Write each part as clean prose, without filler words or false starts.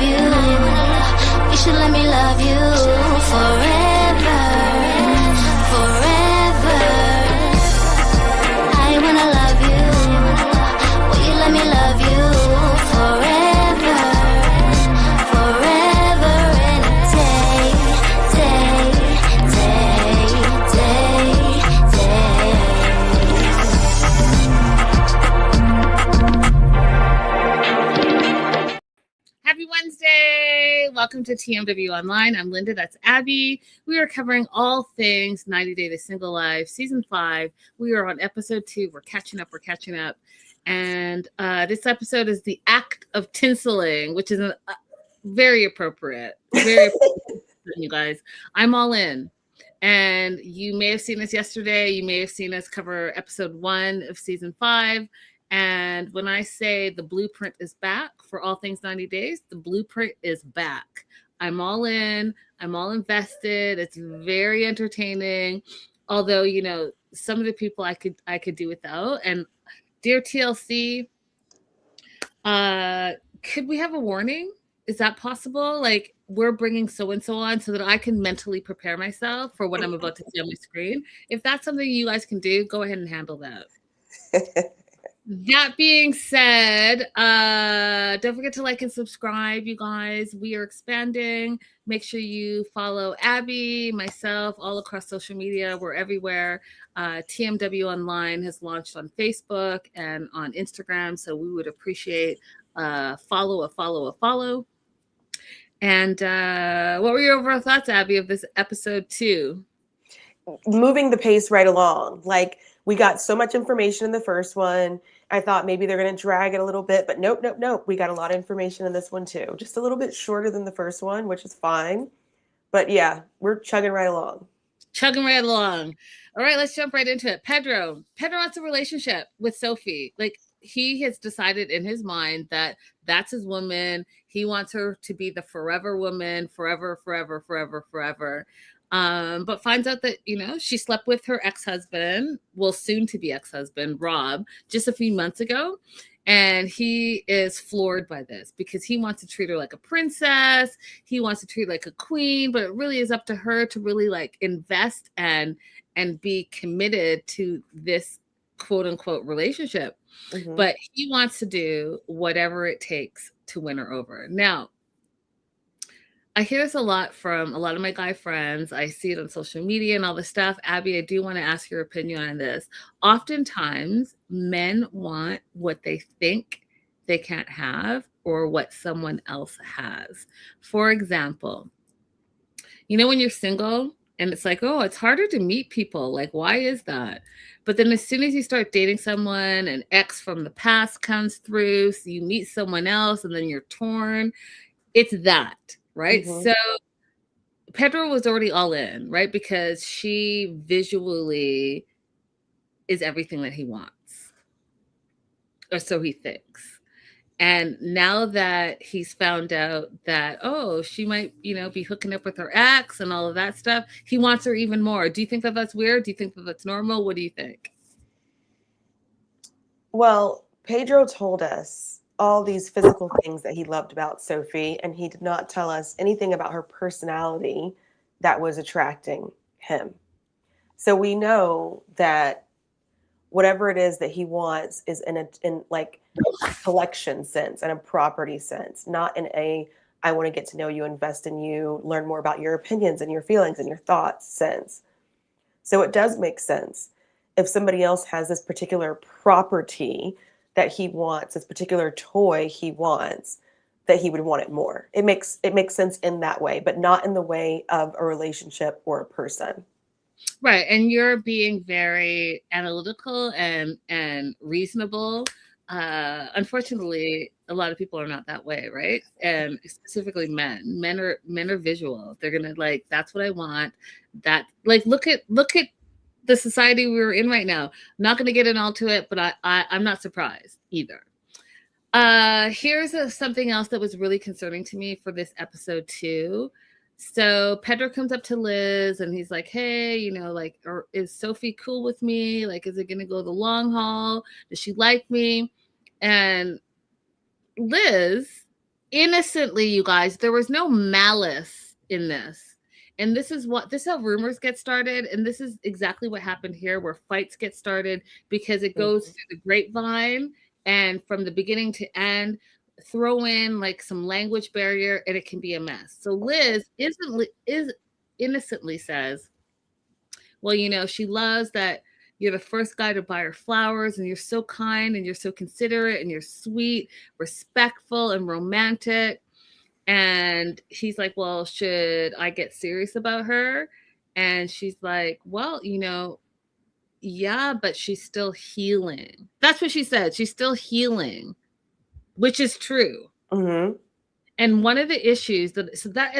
love you. You should let me love you forever, forever. I wanna love you. Will you let me love you forever, forever and a day, day, day, day, day. Happy Wednesday! Welcome to TMW Online. I'm Linda, that's Abby. We are covering all things 90 Day to Single Life, Season 5. We are on Episode 2. We're catching up. And this episode is the act of Tinseling, which is very appropriate. Very appropriate, you guys. I'm all in. And you may have seen us yesterday. You may have seen us cover Episode 1 of Season 5. And when I say the blueprint is back for all things 90 days, the blueprint is back. I'm all in. I'm all invested. It's very entertaining. Although, you know, some of the people I could do without. And dear TLC, could we have a warning? Is that possible? Like, we're bringing so-and-so on so that I can mentally prepare myself for what I'm about to see on my screen. If that's something you guys can do, go ahead and handle that. That being said, don't forget to like and subscribe, you guys. We are expanding. Make sure you follow Abby, myself, all across social media. We're everywhere. TMW Online has launched on Facebook and on Instagram, so we would appreciate a follow. And what were your overall thoughts, Abby, of this episode 2? Moving the pace right along. Like, we got so much information in the first one. I thought maybe they're going to drag it a little bit, but nope. We got a lot of information in this one too. Just a little bit shorter than the first one, which is fine. But yeah, we're chugging right along. All right, let's jump right into it. Pedro wants a relationship with Sophie. Like, he has decided in his mind that that's his woman. He wants her to be the forever woman, forever. But finds out that, you know, she slept with her ex-husband, well, soon to be ex-husband, Rob, just a few months ago. And he is floored by this because he wants to treat her like a princess. He wants to treat her like a queen, but it really is up to her to really like invest and be committed to this quote unquote relationship. Mm-hmm. But he wants to do whatever it takes to win her over. Now, I hear this a lot from a lot of my guy friends. I see it on social media and all this stuff. Abby, I do want to ask your opinion on this. Oftentimes, men want what they think they can't have or what someone else has. For example, you know, when you're single and it's like, oh, it's harder to meet people. Like, why is that? But then as soon as you start dating someone, an ex from the past comes through, so you meet someone else and then you're torn. It's that. Right. Mm-hmm. So Pedro was already all in, right? Because she visually is everything that he wants. Or so he thinks. And now that he's found out that, oh, she might, you know, be hooking up with her ex and all of that stuff, he wants her even more. Do you think that that's weird? Do you think that that's normal? What do you think? Well, Pedro told us all these physical things that he loved about Sophie, and he did not tell us anything about her personality that was attracting him. So we know that whatever it is that he wants is in like a collection sense and a property sense, not in a I want to get to know you, invest in you, learn more about your opinions and your feelings and your thoughts sense. So it does make sense if somebody else has this particular property that he wants, this particular toy he wants, that he would want it more. It makes sense in that way, but not in the way of a relationship or a person. Right. And you're being very analytical and reasonable. Unfortunately, a lot of people are not that way, right? And specifically men. Men are visual. They're gonna like, that's what I want. That like look at the society we're in right now. I'm not going to get into it, but I'm not surprised either. Here's something else that was really concerning to me for this episode 2. So Pedro comes up to Liz and he's like, hey, you know, like, is Sophie cool with me? Like, is it going to go the long haul? Does she like me? And Liz innocently, you guys, there was no malice in this. And this is how rumors get started. And this is exactly what happened here, where fights get started because it goes through the grapevine, and from the beginning to end, throw in like some language barrier and it can be a mess. So Liz innocently says, well, you know, she loves that you're the first guy to buy her flowers, and you're so kind, and you're so considerate, and you're sweet, respectful, and romantic. And he's like, well, should I get serious about her? And she's like, well, you know, yeah, but she's still healing. That's what she said. She's still healing, which is true. Mm-hmm. And one of the issues and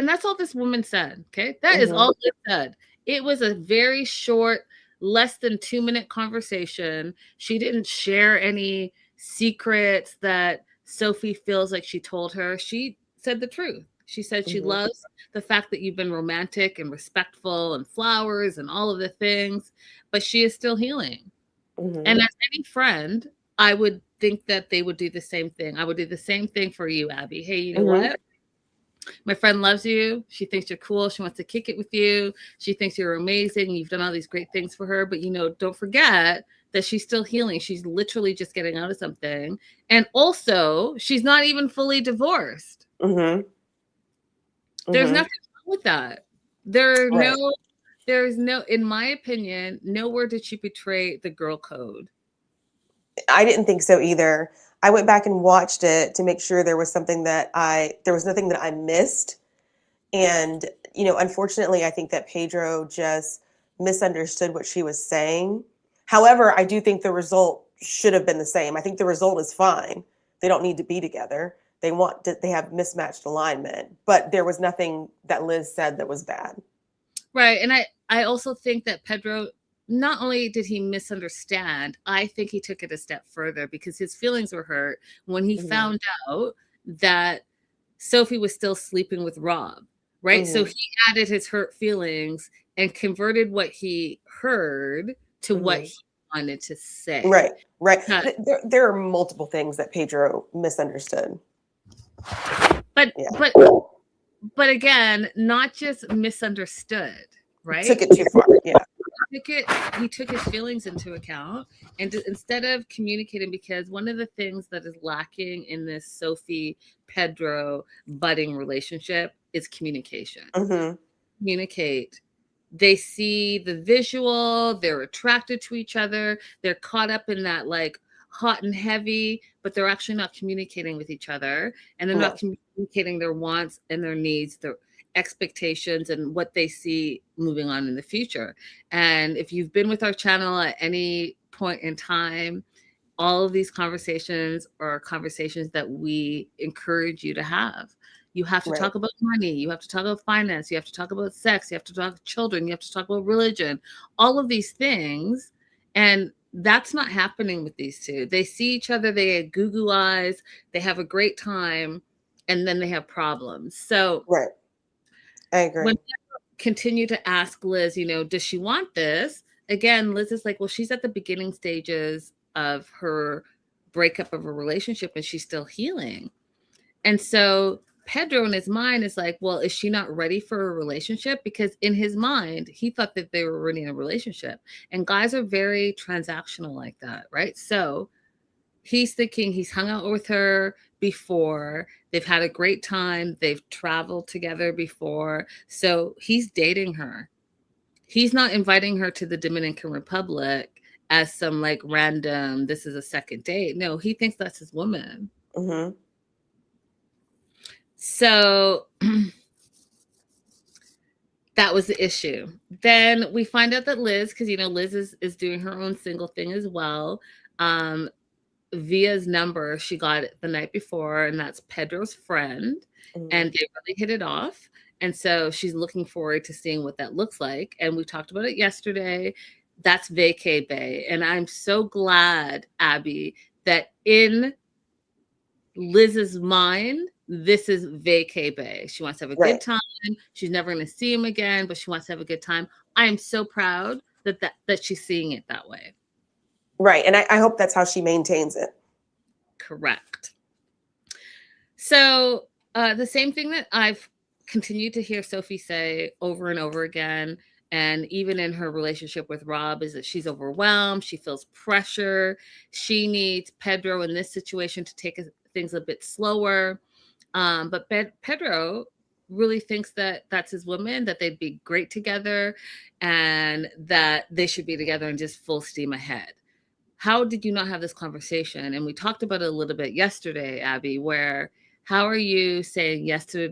that's all this woman said. Okay. That is all it said. It was a very short, less than 2-minute conversation. She didn't share any secrets that Sophie feels like she told her. She said the truth. She said she loves the fact that you've been romantic and respectful and flowers and all of the things, but she is still healing. And as any friend, I would think that they would do the same thing. I would do the same thing for you, Abby. Hey, you know what? My friend loves you. She thinks you're cool. She wants to kick it with you. She thinks you're amazing. You've done all these great things for her. But, you know, don't forget that she's still healing. She's literally just getting out of something. And also, she's not even fully divorced. There's nothing wrong with that. There's no, in my opinion, nowhere did she betray the girl code. I didn't think so either. I went back and watched it to make sure there was nothing that I missed. And, you know, unfortunately, I think that Pedro just misunderstood what she was saying. However, I do think the result should have been the same. I think the result is fine. They don't need to be together. They have mismatched alignment, but there was nothing that Liz said that was bad. Right. And I also think that Pedro, not only did he misunderstand, I think he took it a step further because his feelings were hurt when he found out that Sophie was still sleeping with Rob, right? So he added his hurt feelings and converted what he heard to what he wanted to say. Right. There are multiple things that Pedro misunderstood. But again, not just misunderstood, right? Took it too far, yeah. He took his feelings into account, and instead of communicating, because one of the things that is lacking in this Sophie Pedro budding relationship is communication. Communicate. They see the visual, they're attracted to each other, they're caught up in that like hot and heavy, but they're actually not communicating with each other, and they're not communicating their wants and their needs, their expectations, and what they see moving on in the future. And if you've been with our channel at any point in time, all of these conversations are conversations that we encourage you to have. You have to talk about money. You have to talk about finance. You have to talk about sex. You have to talk about children. You have to talk about religion, all of these things. And that's not happening with these two. They see each other. They have goo-goo eyes. They have a great time. And then they have problems. So I agree. When people continue to ask Liz, you know, does she want this? Again, Liz is like, well, she's at the beginning stages of her breakup of a relationship and she's still healing. And so Pedro in his mind is like, well, is she not ready for a relationship? Because in his mind, he thought that they were already in a relationship. And guys are very transactional like that, right? So he's thinking he's hung out with her before. They've had a great time. They've traveled together before. So he's dating her. He's not inviting her to the Dominican Republic as some like random, this is a second date. No, he thinks that's his woman. So that was the issue. Then we find out that Liz, because, you know, Liz is doing her own single thing as well. Via's number she got it the night before, and that's Pedro's friend, and they really hit it off. And so she's looking forward to seeing what that looks like. And we talked about it yesterday. That's vacay bay. And I'm so glad, Abby, that in Liz's mind, this is vacay bay. She wants to have a good time. She's never going to see him again, but she wants to have a good time. I am so proud that she's seeing it that way. Right. And I hope that's how she maintains it. Correct. So The same thing that I've continued to hear Sophie say over and over again, and even in her relationship with Rob, is that she's overwhelmed. She feels pressure. She needs Pedro in this situation to take things a bit slower. But Pedro really thinks that that's his woman, that they'd be great together, and that they should be together and just full steam ahead. How did you not have this conversation? And we talked about it a little bit yesterday, Abby, where how are you saying yes to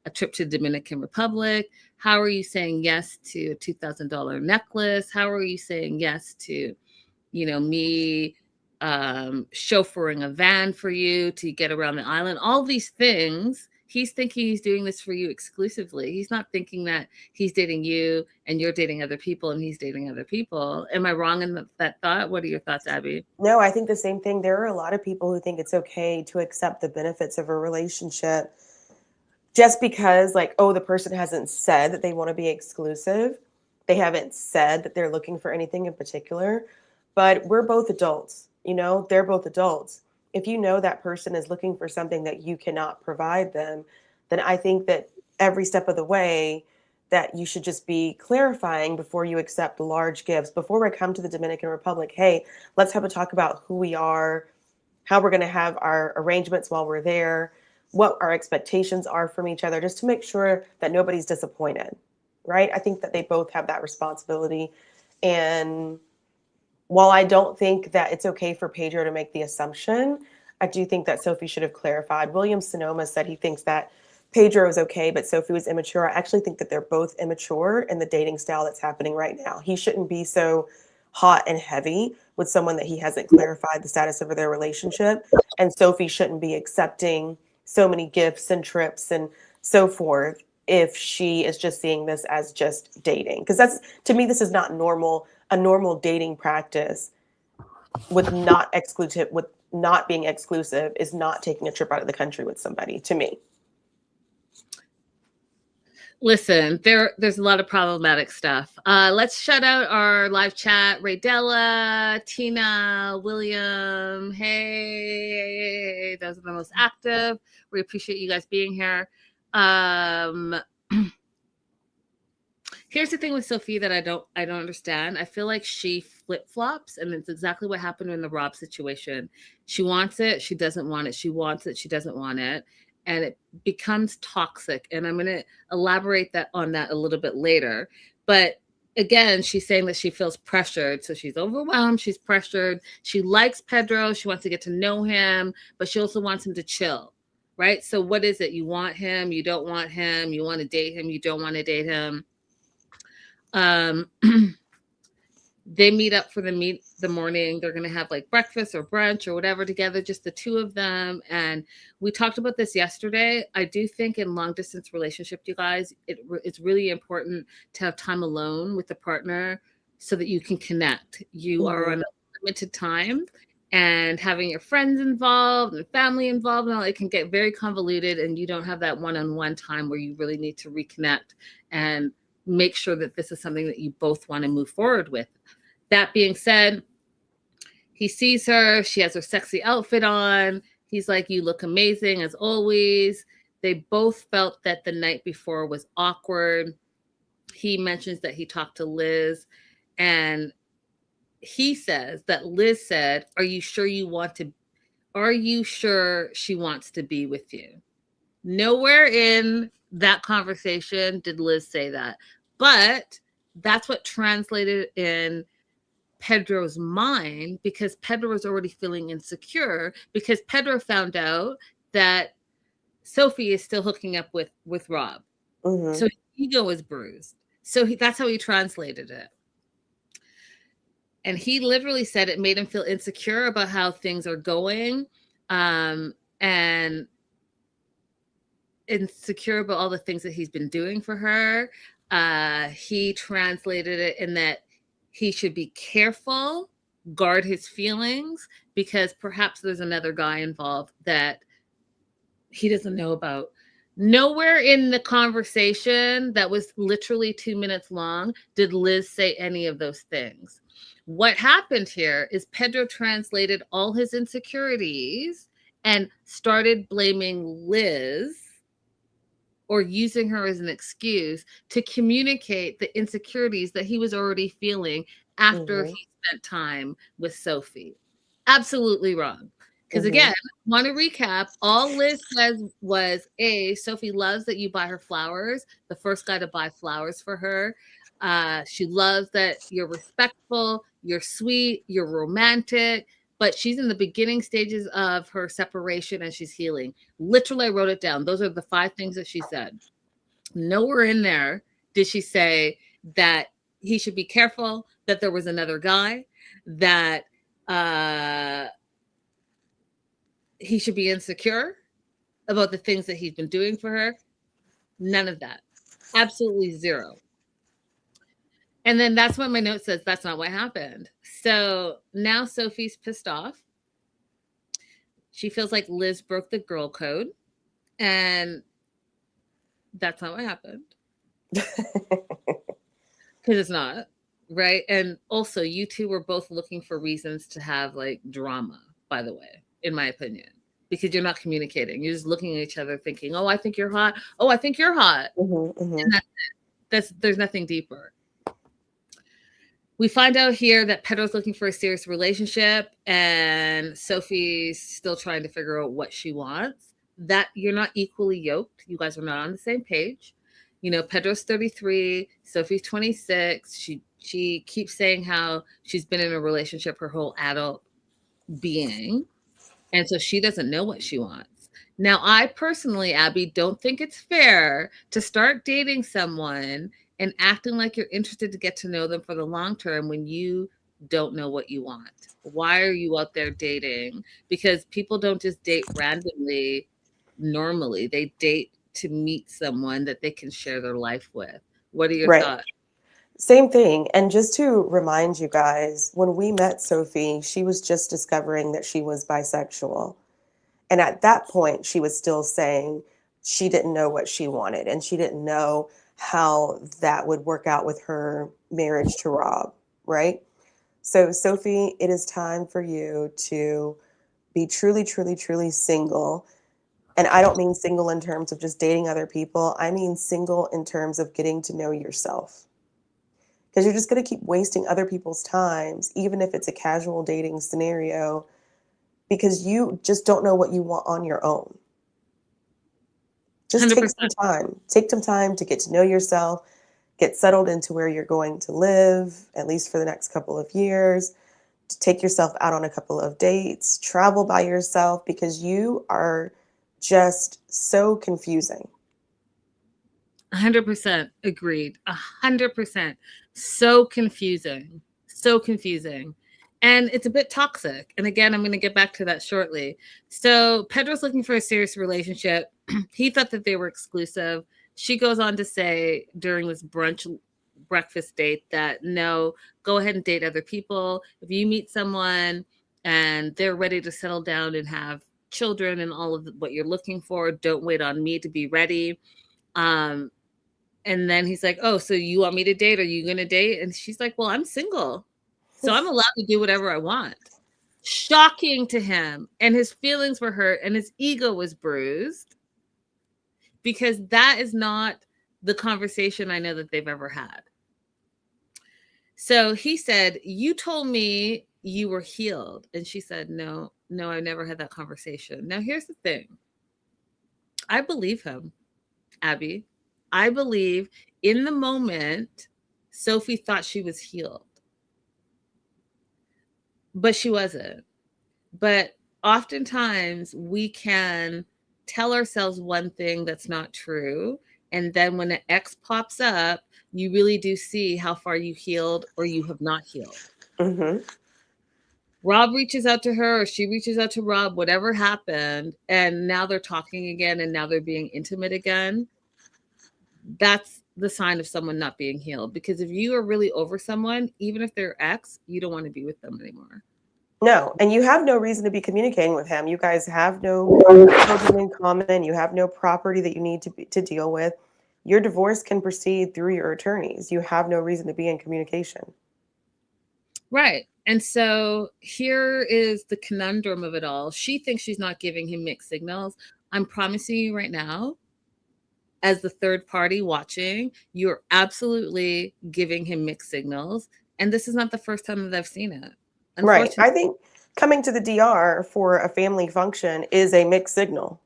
a trip to the Dominican Republic? How are you saying yes to a $2,000 necklace? How are you saying yes to, me chauffeuring a van for you to get around the island? All these things. He's thinking he's doing this for you exclusively. He's not thinking that he's dating you and you're dating other people and he's dating other people. Am I wrong in that thought? What are your thoughts, Abby? No, I think the same thing. There are a lot of people who think it's okay to accept the benefits of a relationship just because, like, oh, the person hasn't said that they want to be exclusive. They haven't said that they're looking for anything in particular. But we're both adults, they're both adults. If you know that person is looking for something that you cannot provide them, then I think that every step of the way that you should just be clarifying before you accept large gifts. Before we come to the Dominican Republic, hey, let's have a talk about who we are, how we're going to have our arrangements while we're there, what our expectations are from each other, just to make sure that nobody's disappointed, right? I think that they both have that responsibility. And while I don't think that it's okay for Pedro to make the assumption, I do think that Sophie should have clarified. William Sonoma said he thinks that Pedro is okay, but Sophie was immature. I actually think that they're both immature in the dating style that's happening right now. He shouldn't be so hot and heavy with someone that he hasn't clarified the status of their relationship. And Sophie shouldn't be accepting so many gifts and trips and so forth if she is just seeing this as just dating. Because that's, to me, this is not normal. A normal dating practice with not being exclusive is not taking a trip out of the country with somebody, to me. Listen, there's a lot of problematic stuff. Let's shout out our live chat. Raydella, Tina, William. Hey, those are the most active. We appreciate you guys being here. Here's the thing with Sophie that I don't understand. I feel like she flip-flops, and it's exactly what happened in the Rob situation. She wants it, she doesn't want it. She wants it, she doesn't want it. And it becomes toxic. And I'm going to elaborate on that a little bit later. But again, she's saying that she feels pressured. So she's overwhelmed, she's pressured. She likes Pedro, she wants to get to know him, but she also wants him to chill, right? So what is it? You want him, you don't want him, you want to date him, you don't want to date him. They meet up for the morning. They're going to have like breakfast or brunch or whatever together, just the two of them. And we talked about this yesterday. I do think in long distance relationship, you guys, it's really important to have time alone with the partner so that you can connect. You are on a limited time, and having your friends involved and family involved, and all, it can get very convoluted, and you don't have that one-on-one time where you really need to reconnect and make sure that this is something that you both want to move forward with. That being said, he sees her, she has her sexy outfit on. He's like, you look amazing as always. They both felt that the night before was awkward. He mentions that he talked to Liz, and he says that Liz said, are you sure she wants to be with you? Nowhere in that conversation did Liz say that, but that's what translated in Pedro's mind, because Pedro was already feeling insecure because Pedro found out that Sophie is still hooking up with Rob. So his ego is bruised. So that's how he translated it. And he literally said it made him feel insecure about how things are going, and insecure about all the things that he's been doing for her. He translated it in that he should be careful, guard his feelings, because perhaps there's another guy involved that he doesn't know about. Nowhere in the conversation that was literally 2 minutes long did Liz say any of those things. What happened here is Pedro translated all his insecurities and started blaming Liz or using her as an excuse to communicate the insecurities that he was already feeling after he spent time with Sophie. Absolutely wrong. Because again, want to recap, all Liz says was, Sophie loves that you buy her flowers, the first guy to buy flowers for her. She loves that you're respectful, you're sweet, you're romantic, but she's in the beginning stages of her separation and she's healing. Literally, I wrote it down. Those are the 5 things that she said. Nowhere in there did she say that he should be careful, that there was another guy, that he should be insecure about the things that he's been doing for her. None of that. Absolutely zero. And then that's what my note says. That's not what happened. So now Sophie's pissed off. She feels like Liz broke the girl code. And that's not what happened. Because it's not. Right. And also, you two were both looking for reasons to have like drama, by the way, in my opinion, because you're not communicating. You're just looking at each other thinking, oh, I think you're hot. Oh, I think you're hot. And that's it. There's nothing deeper. We find out here that Pedro's looking for a serious relationship and Sophie's still trying to figure out what she wants. That you're not equally yoked. You guys are not on the same page. You know, Pedro's 33, Sophie's 26. She keeps saying how she's been in a relationship her whole adult being. And so she doesn't know what she wants. Now, I personally, Abby, don't think it's fair to start dating someone and acting like you're interested to get to know them for the long term when you don't know what you want. Why are you out there dating? Because people don't just date randomly normally. They date to meet someone that they can share their life with. What are your thoughts? Same thing. And just to remind you guys, when we met Sophie, she was just discovering that she was bisexual. And at that point, she was still saying she didn't know what she wanted and she didn't know how that would work out with her marriage to Rob, right? So, Sophie, it is time for you to be truly, truly, truly single. And I don't mean single in terms of just dating other people. I mean single in terms of getting to know yourself. Because you're just going to keep wasting other people's times, even if it's a casual dating scenario, because you just don't know what you want on your own. Just 100%. Take some time to get to know yourself, get settled into where you're going to live, at least for the next couple of years, to take yourself out on a couple of dates, travel by yourself, because you are just so confusing. 100% agreed. 100%. So confusing. So confusing. And it's a bit toxic. And again, I'm going to get back to that shortly. So Pedro's looking for a serious relationship. He thought that they were exclusive. She goes on to say during this breakfast date that no, go ahead and date other people. If you meet someone and they're ready to settle down and have children and all of what you're looking for, don't wait on me to be ready. And then he's like, oh, so you want me to date? Are you going to date? And she's like, well, I'm single. So I'm allowed to do whatever I want. Shocking to him. And his feelings were hurt and his ego was bruised because that is not the conversation I know that they've ever had. So he said, you told me you were healed. And she said, no, I never had that conversation. Now, here's the thing. I believe him, Abby. I believe in the moment, Sophie thought she was healed. But she wasn't. But oftentimes we can tell ourselves one thing that's not true. And then when an X pops up, you really do see how far you healed or you have not healed. Mm-hmm. Rob reaches out to her or she reaches out to Rob, whatever happened. And now they're talking again and now they're being intimate again. That's the sign of someone not being healed. Because if you are really over someone, even if they're ex, you don't want to be with them anymore. No, and you have no reason to be communicating with him. You guys have no children in common. You have no property that you need to deal with. Your divorce can proceed through your attorneys. You have no reason to be in communication. Right. And so here is the conundrum of it all. She thinks she's not giving him mixed signals. I'm promising you right now, as the third party watching, you're absolutely giving him mixed signals. And this is not the first time that I've seen it. Right. Unfortunately, I think coming to the DR for a family function is a mixed signal.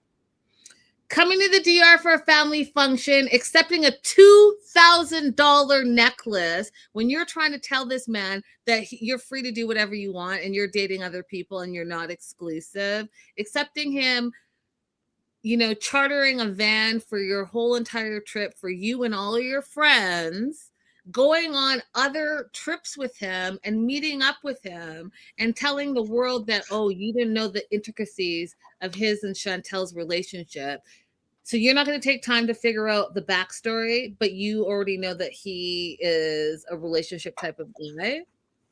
coming to the DR for a family function, accepting a $2,000 necklace when you're trying to tell this man that you're free to do whatever you want and you're dating other people and you're not exclusive, accepting him, chartering a van for your whole entire trip for you and all of your friends, going on other trips with him and meeting up with him and telling the world that, oh, you didn't know the intricacies of his and Chantel's relationship. So you're not going to take time to figure out the backstory, but you already know that he is a relationship type of guy.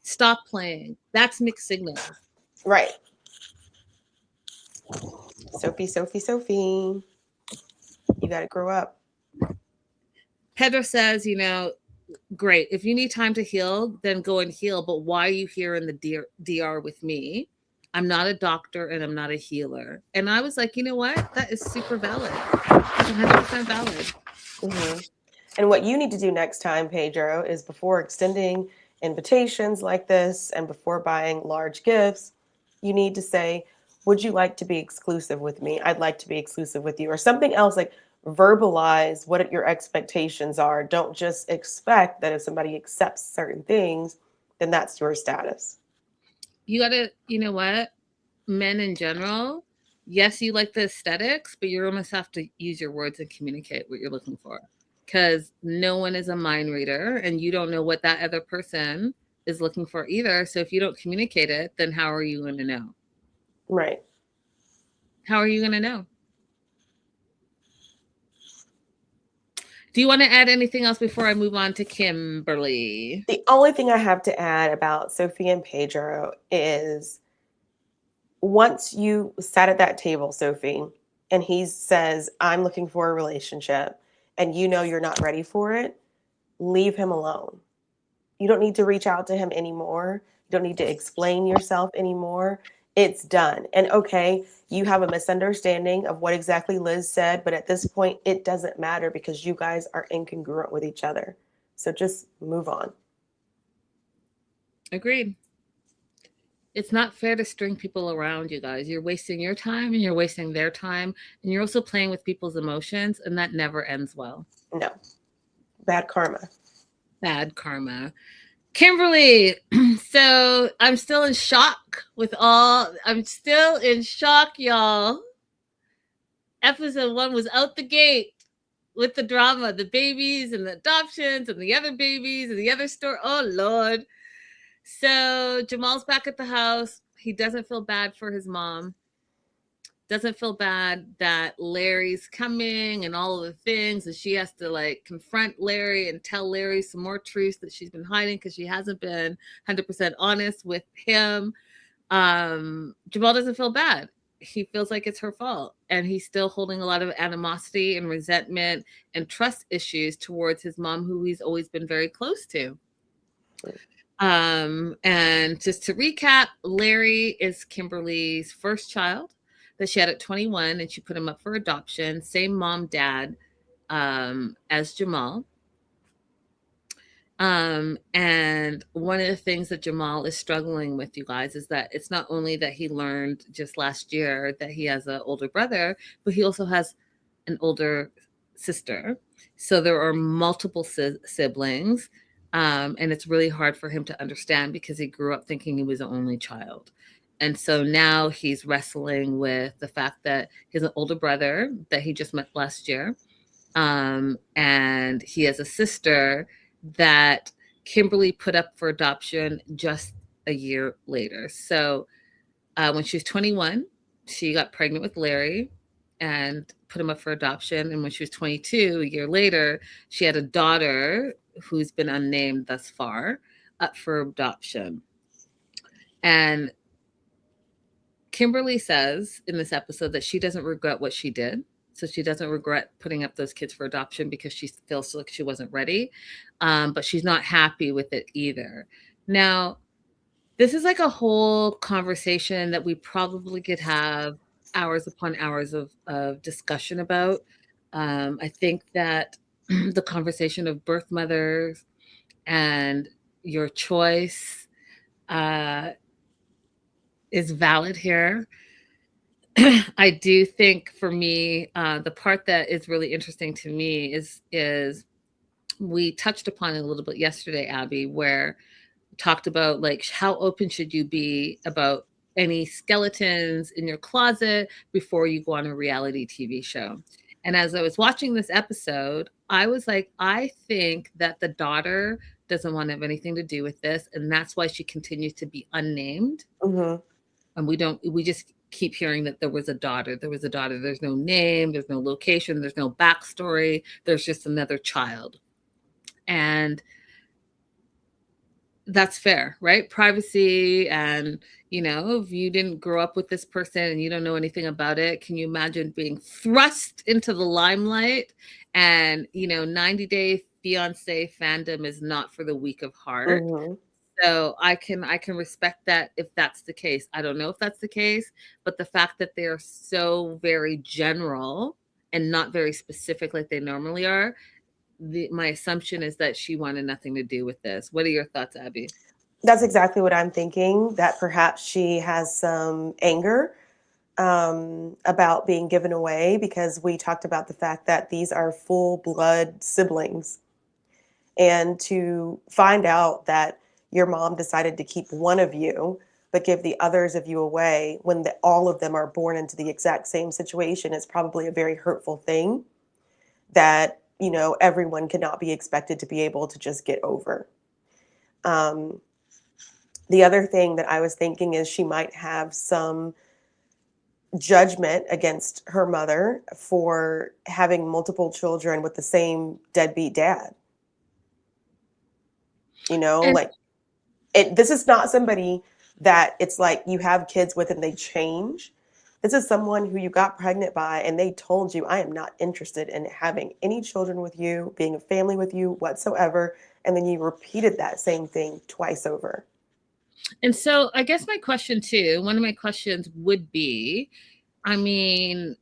Stop playing. That's mixed signals. Right. Sophie. You got to grow up. Pedro says, great. If you need time to heal, then go and heal. But why are you here in the DR with me? I'm not a doctor and I'm not a healer. And I was like, you know what? That is super valid. 100% valid. Mm-hmm. And what you need to do next time, Pedro, is before extending invitations like this and before buying large gifts, you need to say, would you like to be exclusive with me? I'd like to be exclusive with you. Or something else, like verbalize what your expectations are. Don't just expect that if somebody accepts certain things, then that's your status. You gotta, you know what? Men in general, yes, you like the aesthetics, but you almost have to use your words and communicate what you're looking for. Because no one is a mind reader and you don't know what that other person is looking for either. So if you don't communicate it, then how are you going to know? Right. How are you going to know? Do you want to add anything else before I move on to Kimberly? The only thing I have to add about Sophie and Pedro is once you sat at that table, Sophie, and he says, I'm looking for a relationship, and you know you're not ready for it, leave him alone. You don't need to reach out to him anymore. You don't need to explain yourself anymore. It's done. And okay, you have a misunderstanding of what exactly Liz said, but at this point, it doesn't matter because you guys are incongruent with each other. So just move on. Agreed. It's not fair to string people around, you guys. You're wasting your time and you're wasting their time. And you're also playing with people's emotions, and that never ends well. No. Bad karma. Bad karma. Kimberly, so I'm still in shock, y'all. Episode 1 was out the gate with the drama, the babies and the adoptions and the other babies and the other story. Oh, Lord. So Jamal's back at the house. He doesn't feel bad for his mom. Doesn't feel bad that Larry's coming and all of the things. And she has to confront Larry and tell Larry some more truths that she's been hiding because she hasn't been 100% honest with him. Jamal doesn't feel bad. He feels like it's her fault. And he's still holding a lot of animosity and resentment and trust issues towards his mom, who he's always been very close to. And just to recap, Larry is Kimberly's first child that she had at 21, and she put him up for adoption. Same mom, dad, as Jamal. And one of the things that Jamal is struggling with, you guys, is that it's not only that he learned just last year that he has an older brother, but he also has an older sister. So there are multiple siblings. And it's really hard for him to understand because he grew up thinking he was an only child. And so now he's wrestling with the fact that he has an older brother that he just met last year. And he has a sister that Kimberly put up for adoption just a year later. So when she was 21, she got pregnant with Larry and put him up for adoption. And when she was 22, a year later, she had a daughter who's been unnamed thus far, up for adoption. And Kimberly says in this episode that she doesn't regret what she did. So she doesn't regret putting up those kids for adoption because she feels like she wasn't ready. But she's not happy with it either. Now, this is like a whole conversation that we probably could have hours upon hours of discussion about. I think that the conversation of birth mothers and your choice is valid here. I do think for me, the part that is really interesting to me is we touched upon it a little bit yesterday, Abby, where we talked about like how open should you be about any skeletons in your closet before you go on a reality TV show. And as I was watching this episode, I was like, I think that the daughter doesn't want to have anything to do with this, and that's why she continues to be unnamed. Mm-hmm. And we just keep hearing that there was a daughter. There's no name, there's no location, there's no backstory. There's just another child. And that's fair, right? Privacy. And, if you didn't grow up with this person and you don't know anything about it, can you imagine being thrust into the limelight? And, 90 Day Fiancé fandom is not for the weak of heart. Mm-hmm. So I can respect that if that's the case. I don't know if that's the case, but the fact that they're so very general and not very specific like they normally are, my assumption is that she wanted nothing to do with this. What are your thoughts, Abby? That's exactly what I'm thinking, that perhaps she has some anger about being given away, because we talked about the fact that these are full blood siblings. And to find out that your mom decided to keep one of you, but give the others of you away when all of them are born into the exact same situation is probably a very hurtful thing that, everyone cannot be expected to be able to just get over. The other thing that I was thinking is she might have some judgment against her mother for having multiple children with the same deadbeat dad. This is not somebody that it's like you have kids with and they change. This is someone who you got pregnant by and they told you, I am not interested in having any children with you, being a family with you whatsoever. And then you repeated that same thing twice over. And so I guess my question too, one of my questions would be, I mean,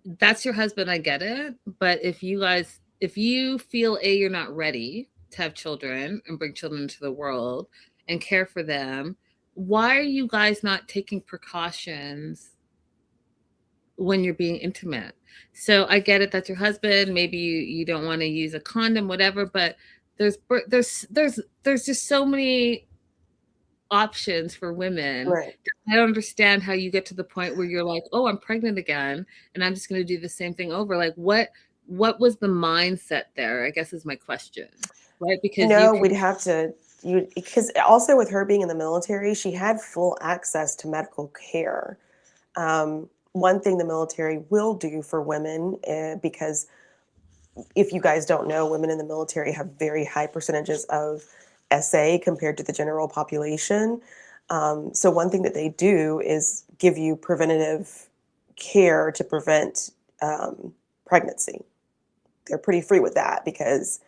that's your husband, I get it. But if you feel you're not ready to have children and bring children into the world and care for them, why are you guys not taking precautions when you're being intimate? So I get it, that's your husband. Maybe you don't want to use a condom, whatever, but there's just so many options for women. Right. I don't understand how you get to the point where you're like, oh, I'm pregnant again and I'm just going to do the same thing over. Like what was the mindset there, I guess is my question, right? Because we'd have to, because also with her being in the military, she had full access to medical care. One thing the military will do for women, because if you guys don't know, women in the military have very high percentages of SA compared to the general population. So one thing that they do is give you preventative care to prevent pregnancy. They're pretty free with that because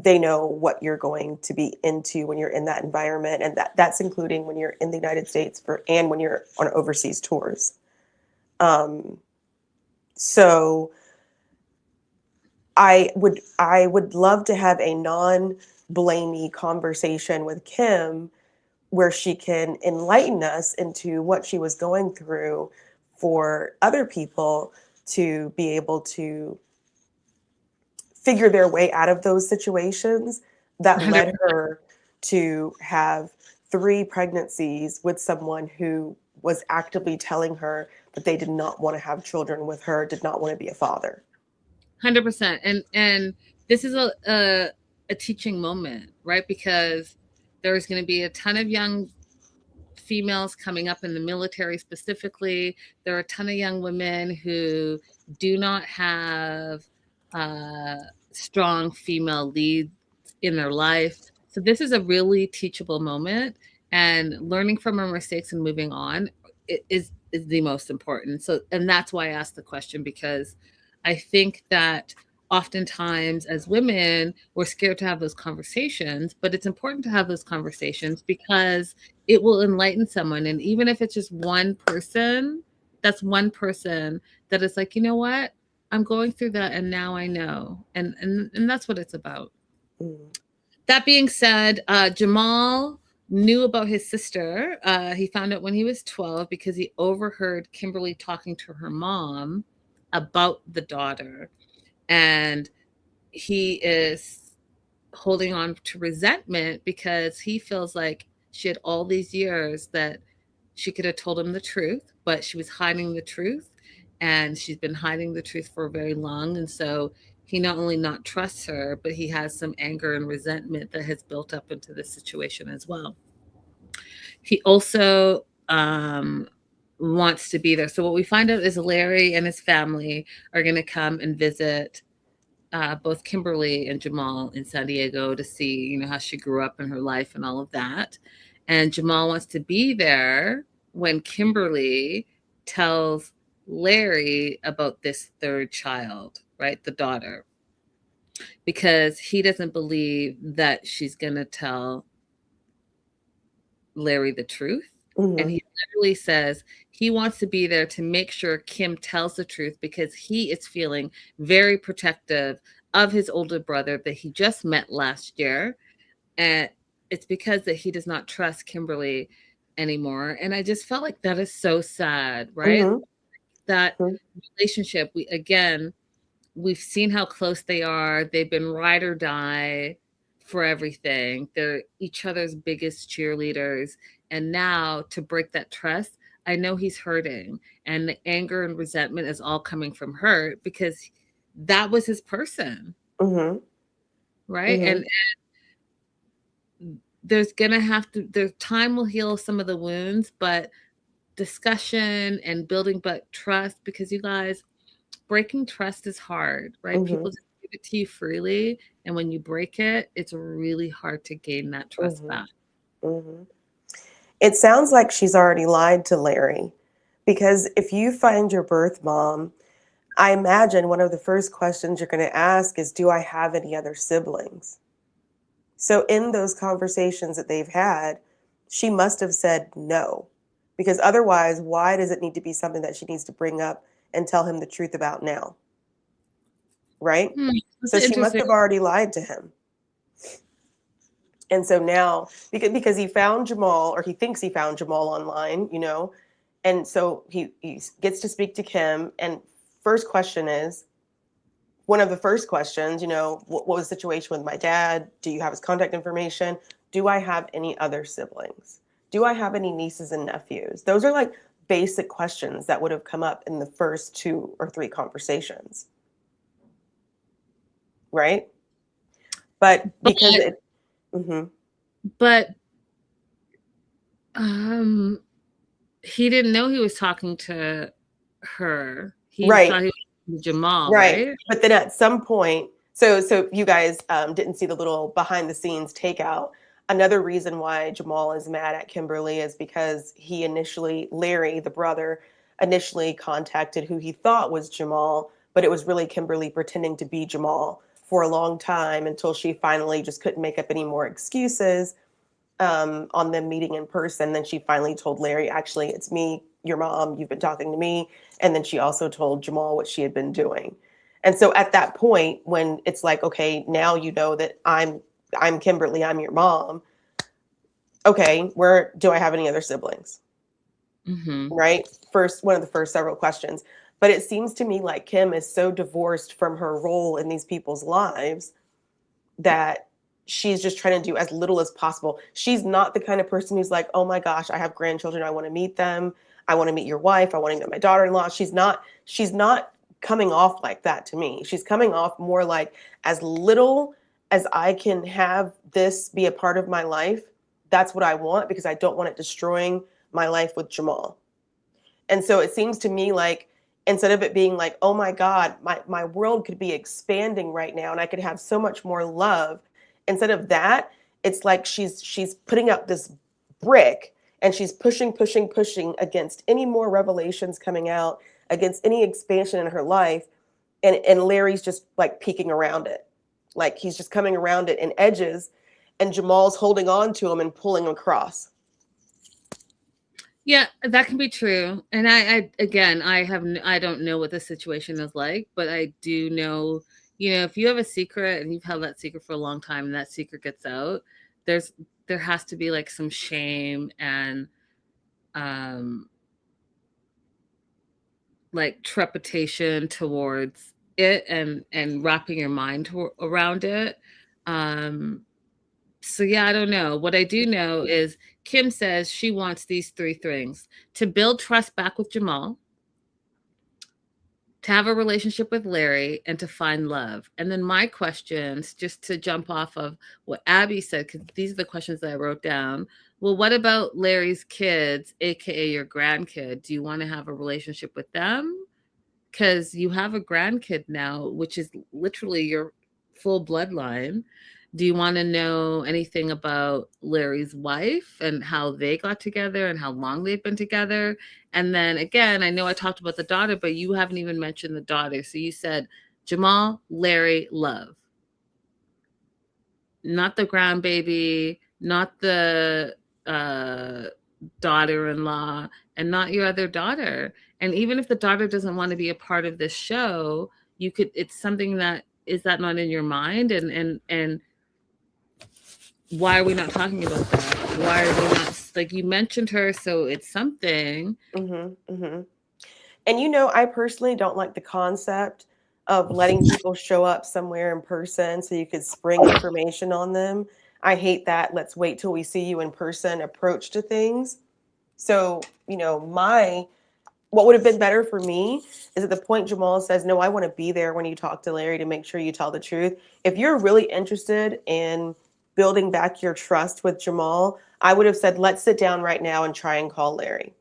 they know what you're going to be into when you're in that environment. And that's including when you're in the United States and when you're on overseas tours. So I would love to have a non-blamey conversation with Kim where she can enlighten us into what she was going through for other people to be able to figure their way out of those situations that led her to have 3 pregnancies with someone who was actively telling her that they did not want to have children with her, did not want to be a father. 100%. And this is a teaching moment, right? Because there's going to be a ton of young females coming up in the military specifically. There are a ton of young women who do not have strong female leads in their life. So this is a really teachable moment, and learning from our mistakes and moving on is the most important. So, and that's why I asked the question, because I think that oftentimes as women, we're scared to have those conversations, but it's important to have those conversations because it will enlighten someone. And even if it's just one person that's one person that is like, you know what? I'm going through that and now I know. And that's what it's about. Mm. That being said, Jamal knew about his sister. He found out when he was 12 because he overheard Kimberly talking to her mom about the daughter. And he is holding on to resentment because he feels like she had all these years that she could have told him the truth, but she was hiding the truth. And she's been hiding the truth for very long. And so he not only not trusts her, but he has some anger and resentment that has built up into this situation as well. He also wants to be there. So what we find out is Larry and his family are going to come and visit both Kimberly and Jamal in San Diego to see, you know, how she grew up in her life and all of that. And Jamal wants to be there when Kimberly tells Larry about this third child, right? The daughter, because he doesn't believe that she's going to tell Larry the truth. Mm-hmm. And he literally says he wants to be there to make sure Kim tells the truth because he is feeling very protective of his older brother that he just met last year. And it's because that he does not trust Kimberly anymore. And I just felt like that is so sad, right? Mm-hmm. That Mhm. relationship, we've seen how close they are. They've been ride or die for everything. They're each other's biggest cheerleaders. And now to break that trust, I know he's hurting. And the anger and resentment is all coming from her because that was his person. Mm-hmm. Right. Mm-hmm. And there's time will heal some of the wounds, but discussion and building but trust, because you guys, breaking trust is hard, right? Mm-hmm. People just give it to you freely. And when you break it, it's really hard to gain that trust Mm-hmm. back. Mm-hmm. It sounds like she's already lied to Larry, because if you find your birth mom, I imagine one of the first questions you're going to ask is, do I have any other siblings? So in those conversations that they've had, she must have said no, because otherwise, why does it need to be something that she needs to bring up and tell him the truth about now? Right? That's So she must interesting. have already lied to him. And so now, because he found Jamal, or he thinks he found Jamal online, you know, and so he gets to speak to Kim. And one of the first questions, you know, what was the situation with my dad? Do you have his contact information? Do I have any other siblings? Do I have any nieces and nephews? Those are like basic questions that would have come up in the first 2 or 3 conversations. Right? But because mm-hmm. But he didn't know he was talking to her. He Right. thought he was Jamal, Right. right? But then at some point, so you guys didn't see the little behind the scenes takeout. Another reason why Jamal is mad at Kimberly is because Larry, the brother, initially contacted who he thought was Jamal, but it was really Kimberly pretending to be Jamal for a long time until she finally just couldn't make up any more excuses on them meeting in person. Then she finally told Larry, actually, it's me, your mom, you've been talking to me. And then she also told Jamal what she had been doing. And so at that point, when it's like, okay, now you know that I'm Kimberly, I'm your mom. Okay, do I have any other siblings? Mm-hmm. Right? One of the first several questions. But it seems to me like Kim is so divorced from her role in these people's lives that she's just trying to do as little as possible. She's not the kind of person who's like, oh my gosh, I have grandchildren, I want to meet them. I want to meet your wife. I want to meet my daughter-in-law. She's not coming off like that to me. She's coming off more like, as little as I can have this be a part of my life, that's what I want, because I don't want it destroying my life with Jamal. And so it seems to me like, instead of it being like, oh my God, my world could be expanding right now and I could have so much more love. Instead of that, it's like she's putting up this brick and she's pushing against any more revelations coming out, against any expansion in her life. And Larry's just like peeking around it. Like he's just coming around it in edges, and Jamal's holding on to him and pulling him across. Yeah, that can be true. And I again, I don't know what the situation is like, but I do know, if you have a secret and you've held that secret for a long time and that secret gets out, there's there has to be like some shame and um like trepidation towards it and wrapping your mind around it. Um so yeah, I don't know. What I do know is Kim says she wants these three things: to build trust back with Jamal, to have a relationship with Larry, and to find love. And then my questions, just to jump off of what Abby said, because these are the questions that I wrote down. Well, what about Larry's kids, aka your grandkid? Do you want to have a relationship with them? Because you have a grandkid now, which is literally your full bloodline. Do you want to know anything about Larry's wife and how they got together and how long they've been together? And then again, I know I talked about the daughter, but you haven't even mentioned the daughter. So you said Jamal, Larry, love. Not the grandbaby, not the daughter-in-law, and not your other daughter. And even if the daughter doesn't want to be a part of this show, it's something that, is that not in your mind? And why are we not talking about that? Why are we not, like, you mentioned her, so it's something. And I personally don't like the concept of letting people show up somewhere in person so you could spring information on them. I hate that let's wait till we see you in person approach to things. So, what would have been better for me is at the point Jamal says, no, I want to be there when you talk to Larry to make sure you tell the truth. If you're really interested in building back your trust with Jamal, I would have said, let's sit down right now and try and call Larry.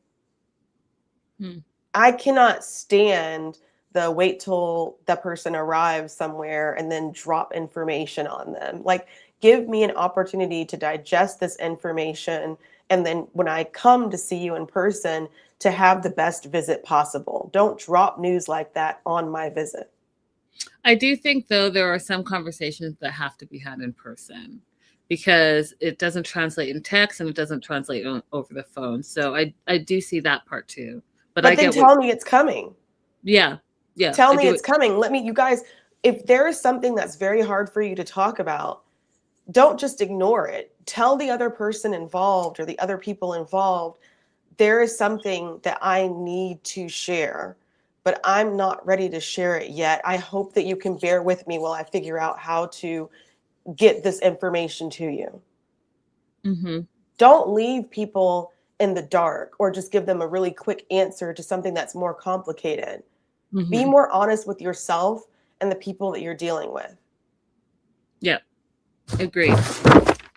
I cannot stand the wait till the person arrives somewhere and then drop information on them. Like, give me an opportunity to digest this information. And then when I come to see you in person, to have the best visit possible. Don't drop news like that on my visit. I do think, though, there are some conversations that have to be had in person because it doesn't translate in text and it doesn't translate over the phone. So I do see that part too. But I then get tell me it's coming. Yeah. Tell me it's coming. Let me, you guys, if there is something that's very hard for you to talk about, don't just ignore it. Tell the other person involved or the other people involved, there is something that I need to share, but I'm not ready to share it yet. I hope that you can bear with me while I figure out how to get this information to you. Don't leave people in the dark or just give them a really quick answer to something that's more complicated. Be more honest with yourself and the people that you're dealing with. Yeah, agreed.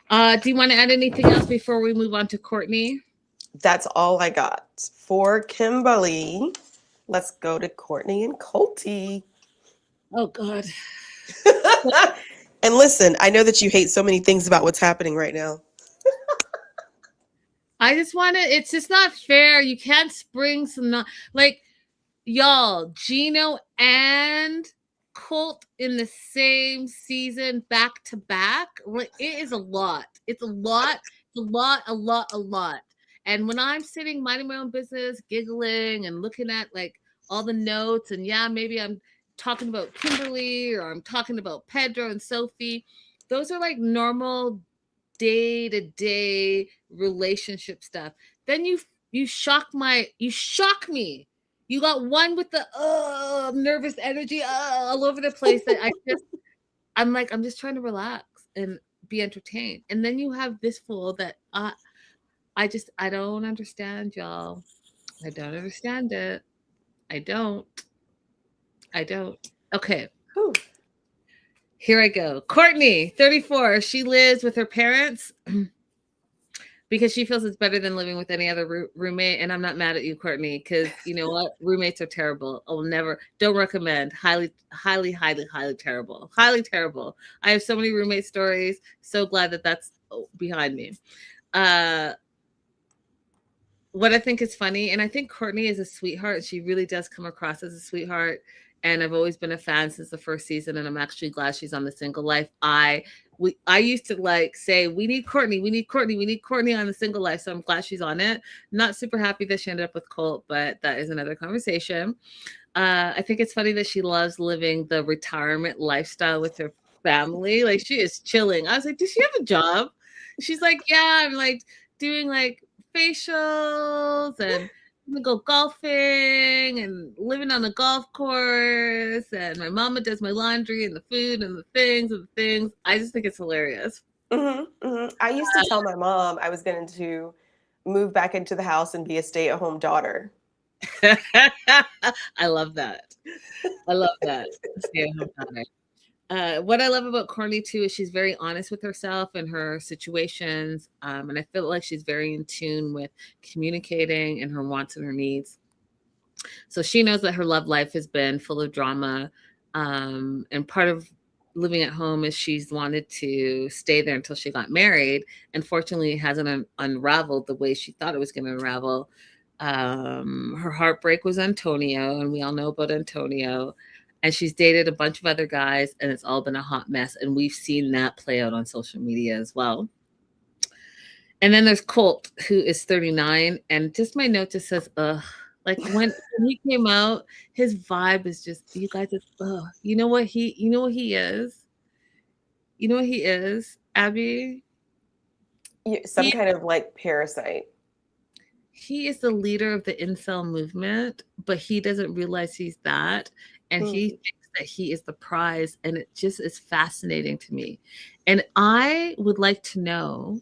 Do you want to add anything else before we move on to Courtney? That's all I got for Kimberly. Let's go to Courtney and Colty. Oh, God. And listen, I know that you hate so many things about what's happening right now. I just want to, it's just not fair. You can't spring some, like, y'all, Gino and Colt in the same season back to back. Like, it is a lot. It's a lot. A lot. And when I'm sitting minding my own business, giggling and looking at like all the notes, and yeah, maybe I'm talking about Kimberly or I'm talking about Pedro and Sophie. Those are like normal day-to-day relationship stuff. Then you shock me. You got one with the nervous energy all over the place that I'm just trying to relax and be entertained. And then you have this fool that I don't understand, y'all. I don't understand it. I don't. Okay. Whew. Here I go. Courtney, 34. She lives with her parents because she feels it's better than living with any other roommate. And I'm not mad at you, Courtney, because you know what? Roommates are terrible. Don't recommend. Highly terrible. Highly terrible. I have so many roommate stories. So glad that that's behind me. What I think is funny, and I think Courtney is a sweetheart. She really does come across as a sweetheart. And I've always been a fan since the first season, and I'm actually glad she's on The Single Life. I I used to like say, we need Courtney on the single life. So I'm glad she's on it. Not super happy that she ended up with Colt, but that is another conversation. I think it's funny that she loves living the retirement lifestyle with her family. Like she is chilling. I was like, does she have a job? She's like, yeah, I'm like doing like facials and we go golfing and living on the golf course, and my mama does my laundry and the food and the things. I just think it's hilarious. I used to tell my mom I was going to move back into the house and be a stay-at-home daughter. I love that. Stay-at-home daughter. What I love about Courtney too is she's very honest with herself and her situations, and I feel like she's very in tune with communicating and her wants and her needs. So she knows that her love life has been full of drama, and part of living at home is she's wanted to stay there until she got married. Unfortunately, it hasn't unraveled the way she thought it was going to unravel. Her heartbreak was Antonio, and we all know about Antonio. And she's dated a bunch of other guys, and it's all been a hot mess. And we've seen that play out on social media as well. And then there's Colt, who is 39. And just my note just says, ugh. Like when he came out, his vibe is just, you guys, ugh. You know what he is? You know what he is, Abby? Some kind of like parasite. He is the leader of the incel movement, but he doesn't realize he's that. And he thinks that he is the prize. And it just is fascinating to me. And I would like to know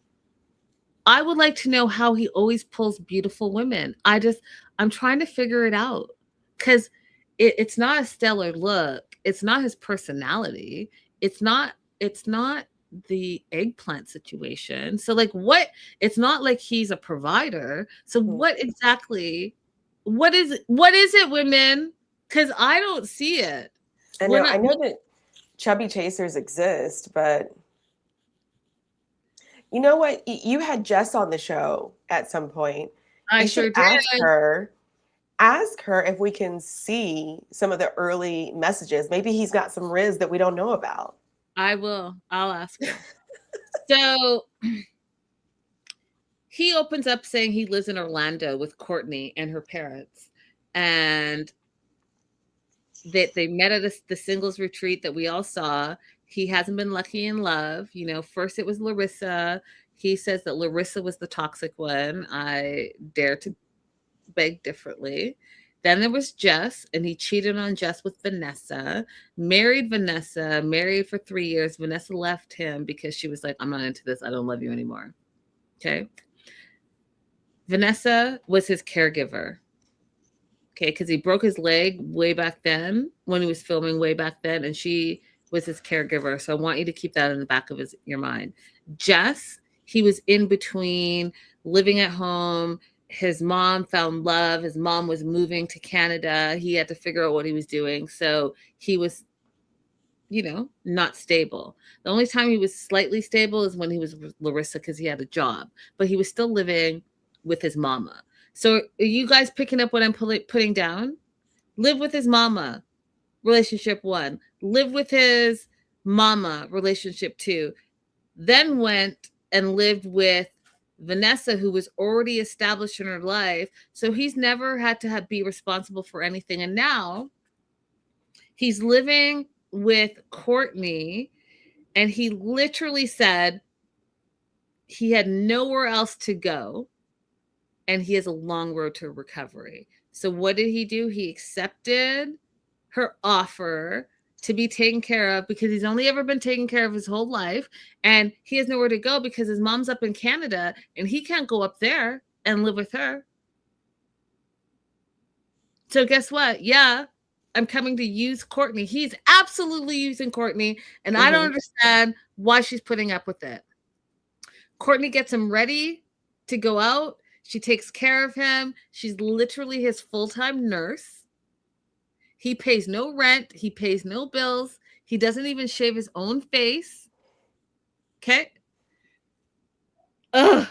how he always pulls beautiful women. I'm trying to figure it out. Because it's not a stellar look. It's not his personality. It's not the eggplant situation. So like it's not like he's a provider. So what is it, women? Because I don't see it. I know that chubby chasers exist, but you know what? You had Jess on the show at some point. I sure did. Ask her if we can see some of the early messages. Maybe he's got some riz that we don't know about. I will. I'll ask her. So he opens up saying he lives in Orlando with Courtney and her parents. And they met at the singles retreat that we all saw. He hasn't been lucky in love. You know, first it was Larissa. He says that Larissa was the toxic one. I dare to beg differently. Then there was Jess, and he cheated on Jess with Vanessa, married for 3 years. Vanessa left him because she was like, I'm not into this. I don't love you anymore. Okay. Vanessa was his caregiver. Okay, because he broke his leg way back then when he was filming way back then, and she was his caregiver. So I want you to keep that in the back of your mind. Jess, he was in between living at home. His mom found love. His mom was moving to Canada. He had to figure out what he was doing. So he was, not stable. The only time he was slightly stable is when he was with Larissa because he had a job, but he was still living with his mama. So are you guys picking up what I'm putting down? Live with his mama, relationship 1. Live with his mama, relationship 2. Then went and lived with Vanessa, who was already established in her life. So he's never had to be responsible for anything. And now he's living with Courtney, and he literally said he had nowhere else to go. And he has a long road to recovery. So what did he do? He accepted her offer to be taken care of because he's only ever been taken care of his whole life. And he has nowhere to go because his mom's up in Canada and he can't go up there and live with her. So guess what? Yeah, I'm coming to use Courtney. He's absolutely using Courtney. And I don't understand why she's putting up with it. Courtney gets him ready to go out. She takes care of him. She's literally his full-time nurse. He pays no rent. He pays no bills. He doesn't even shave his own face. Okay? Ugh.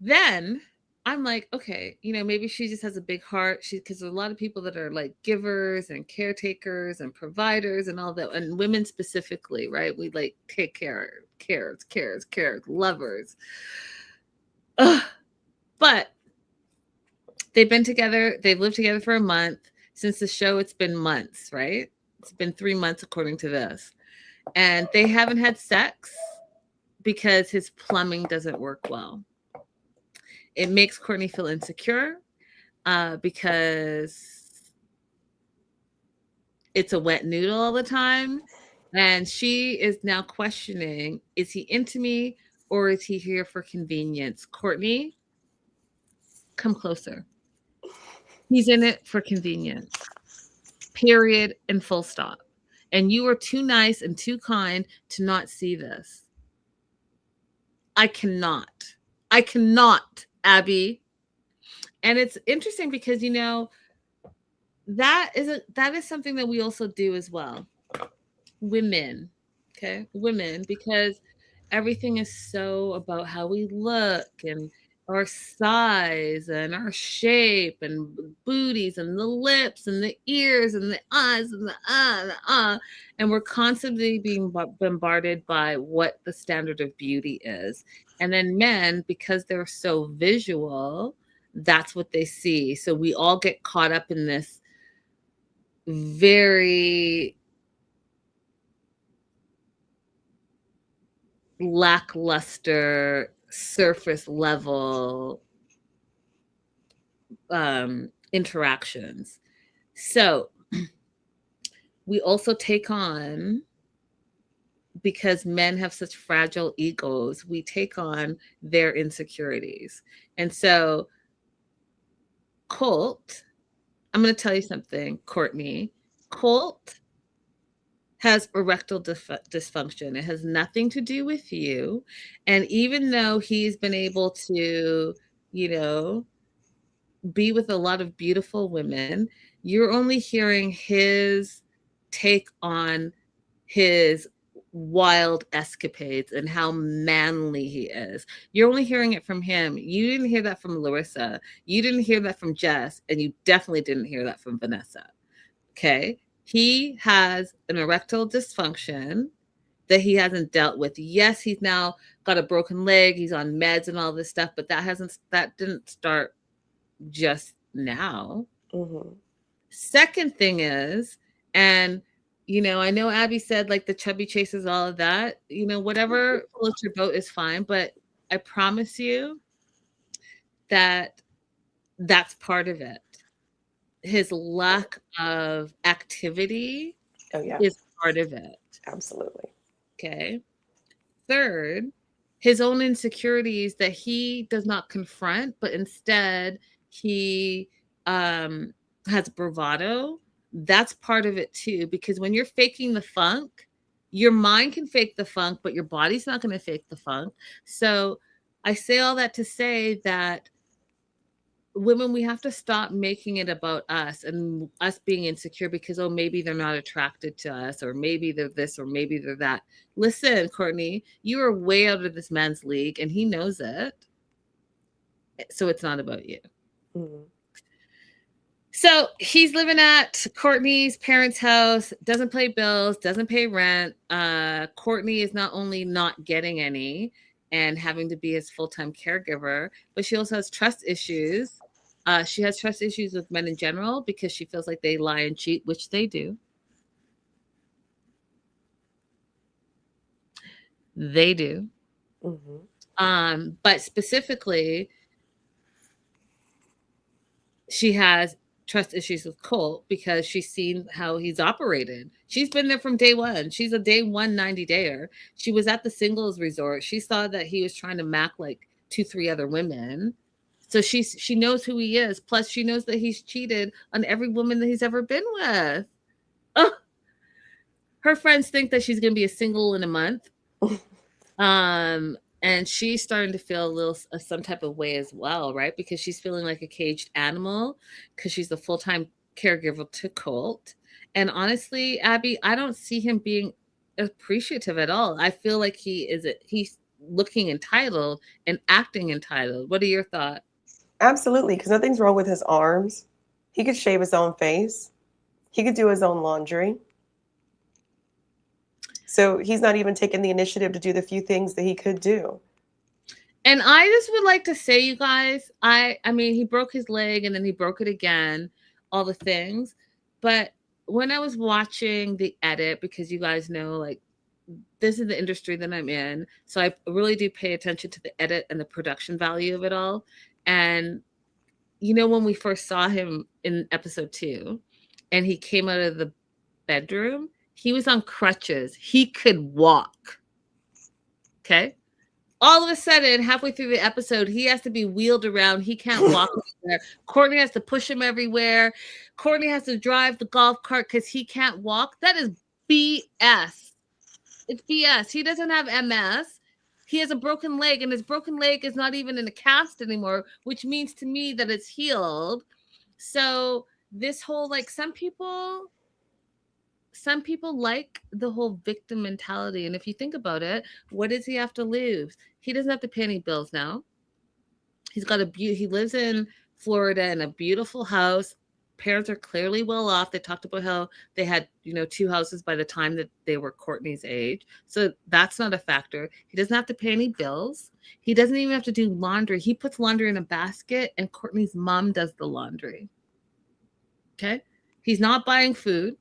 Then I'm like, okay, maybe she just has a big heart. Because there's a lot of people that are like givers and caretakers and providers and all that, and women specifically, right? We like take cares, lovers. Ugh. But they've been together. They've lived together for a month. Since the show, it's been months, right? It's been 3 months according to this. And they haven't had sex because his plumbing doesn't work well. It makes Courtney feel insecure because it's a wet noodle all the time. And she is now questioning, is he into me or is he here for convenience? Courtney, come closer. He's in it for convenience. Period and full stop. And you are too nice and too kind to not see this. I cannot, Abby. And it's interesting because, that is something that we also do as well. Women, okay? Women, because everything is so about how we look and our size and our shape and booties and the lips and the ears and the eyes and the and we're constantly being bombarded by what the standard of beauty is. And then men, because they're so visual, that's what they see. So we all get caught up in this very lackluster surface level interactions. So we also take on, because men have such fragile egos, we take on their insecurities. And so Colt, I'm going to tell you something, Courtney. Colt has erectile dysfunction. It has nothing to do with you. And even though he's been able to, be with a lot of beautiful women, you're only hearing his take on his wild escapades and how manly he is. You're only hearing it from him. You didn't hear that from Larissa. You didn't hear that from Jess. And you definitely didn't hear that from Vanessa. Okay? He has an erectile dysfunction that he hasn't dealt with. Yes, he's now got a broken leg. He's on meds and all this stuff, but that didn't start just now. Mm-hmm. Second thing is, and I know Abby said like the chubby chases, all of that, whatever floats your boat is fine, but I promise you that that's part of it. His lack of activity is part of it. Absolutely. Okay. Third, his own insecurities that he does not confront, but instead he has bravado. That's part of it too, because when you're faking the funk, your mind can fake the funk, but your body's not going to fake the funk. So I say all that to say that women, we have to stop making it about us and us being insecure because, oh, maybe they're not attracted to us, or maybe they're this, or maybe they're that. Listen, Courtney, you are way out of this man's league and he knows it. So it's not about you. Mm-hmm. So he's living at Courtney's parents' house, doesn't pay bills, doesn't pay rent. Courtney is not only not getting any and having to be his full-time caregiver, but she also has trust issues. She has trust issues with men in general because she feels like they lie and cheat, which they do. They do. Mm-hmm. But specifically, she has trust issues with Colt because she's seen how he's operated. She's been there from day one. She's a day 1 90-dayer. She was at the singles resort. She saw that he was trying to mac like 2-3 other women. So she knows who he is. Plus, she knows that he's cheated on every woman that he's ever been with. Oh, her friends think that she's going to be a single in a month. And she's starting to feel a little some type of way as well, right? Because she's feeling like a caged animal because she's a full-time caregiver to Colt. And honestly, Abby, I don't see him being appreciative at all. I feel like he's looking entitled and acting entitled. What are your thoughts? Absolutely, because nothing's wrong with his arms. He could shave his own face. He could do his own laundry. So he's not even taking the initiative to do the few things that he could do. And I just would like to say, you guys, I mean, he broke his leg and then he broke it again, all the things. But when I was watching the edit, because you guys know, like, this is the industry that I'm in, so I really do pay attention to the edit and the production value of it all. And you know, when we first saw him in episode 2 and he came out of the bedroom, he was on crutches. He could walk. Okay. All of a sudden, halfway through the episode, he has to be wheeled around. He can't walk anywhere. Courtney has to push him everywhere. Courtney has to drive the golf cart because he can't walk. That is BS. It's BS. He doesn't have MS. He has a broken leg, and his broken leg is not even in a cast anymore, which means to me that it's healed. So this whole, like, some people like the whole victim mentality. And if you think about it, what does he have to lose? He doesn't have to pay any bills now. He's got he lives in Florida in a beautiful house. Parents are clearly well off. They talked about how they had, 2 houses by the time that they were Courtney's age. So that's not a factor. He doesn't have to pay any bills. He doesn't even have to do laundry. He puts laundry in a basket and Courtney's mom does the laundry. Okay. He's not buying food.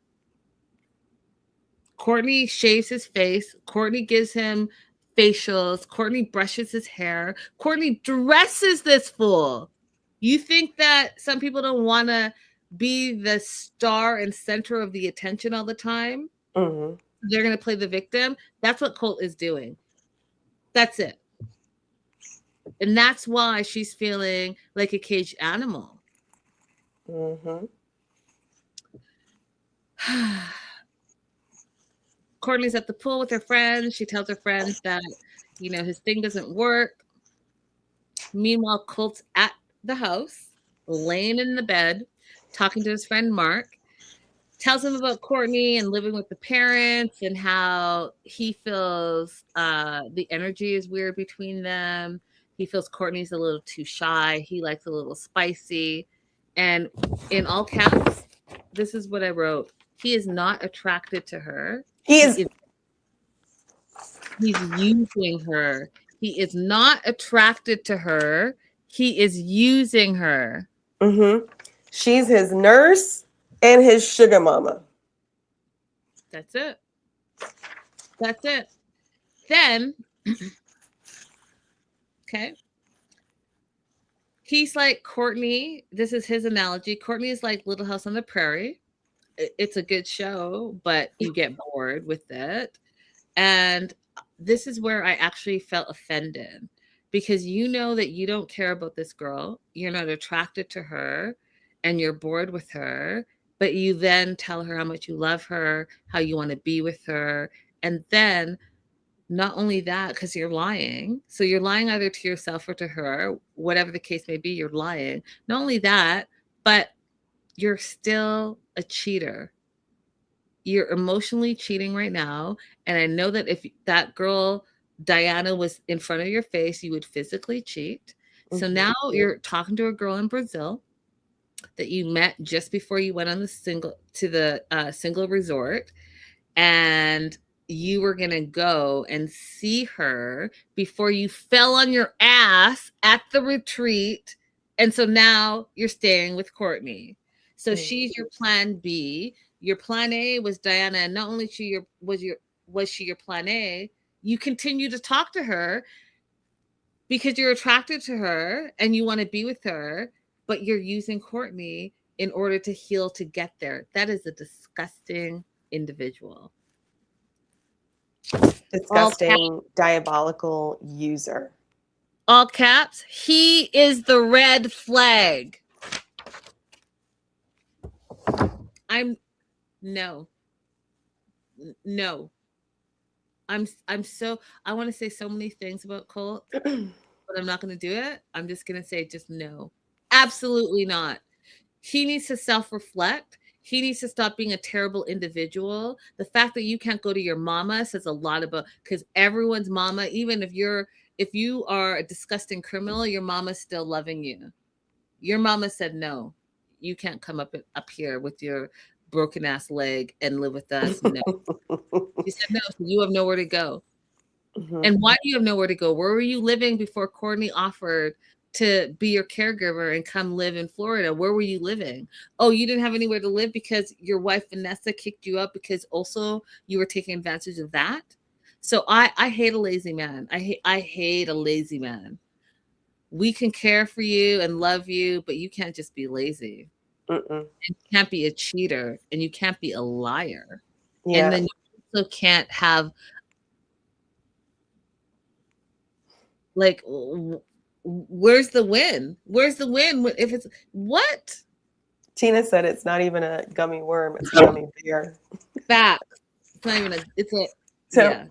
Courtney shaves his face. Courtney gives him facials. Courtney brushes his hair. Courtney dresses this fool. You think that some people don't want to be the star and center of the attention all the time? Mm-hmm. They're going to play the victim. That's what Colt is doing. That's it. And that's why she's feeling like a caged animal. Mm-hmm. Courtney's at the pool with her friends. She tells her friends that, his thing doesn't work. Meanwhile, Colt's at the house, laying in the bed, talking to his friend Mark, tells him about Courtney and living with the parents and how he feels the energy is weird between them. He feels Courtney's a little too shy. He likes a little spicy. And in all caps, this is what I wrote. He is not attracted to her. He's using her. He is not attracted to her. He is using her. Mm-hmm. She's his nurse and his sugar mama. That's it. That's it. Then, okay. He's like Courtney. This is his analogy. Courtney is like Little House on the Prairie. It's a good show, but you get bored with it. And this is where I actually felt offended because you know that you don't care about this girl. You're not attracted to her and you're bored with her, but you then tell her how much you love her, how you want to be with her. And then not only that, because you're lying. So you're lying either to yourself or to her, whatever the case may be, you're lying. Not only that, but you're still a cheater. You're emotionally cheating right now. And I know that if that girl, Diana, was in front of your face, you would physically cheat. Mm-hmm. So now you're talking to a girl in Brazil that you met just before you went on the single resort. And you were going to go and see her before you fell on your ass at the retreat. And so now you're staying with Courtney. So she's your plan B. Your plan A was Diana, and not only was she your plan A, you continue to talk to her because you're attracted to her and you want to be with her, but you're using Courtney in order to heal to get there. That is a disgusting individual. Disgusting, diabolical user. All caps. He is the red flag. No. I want to say so many things about Colt, but I'm not going to do it. I'm just going to say just no. Absolutely not. He needs to self-reflect. He needs to stop being a terrible individual. The fact that you can't go to your mama says a lot about, because everyone's mama, even if you are a disgusting criminal, your mama's still loving you. Your mama said no. You can't come up here with your broken ass leg and live with us. No. She said no. So you have nowhere to go. Mhm. And why do you have nowhere to go? Where were you living before Courtney offered to be your caregiver and come live in Florida? Where were you living? Oh, you didn't have anywhere to live because your wife Vanessa kicked you out because also you were taking advantage of that. So I hate a lazy man. I hate a lazy man. We can care for you and love you, but you can't just be lazy. Mm-mm. You can't be a cheater and you can't be a liar. And Yeah. then you also can't have like where's the win? Where's the win if it's what? Tina said it's not even a gummy worm, it's a gummy bear. That it's not even a it's a So yeah.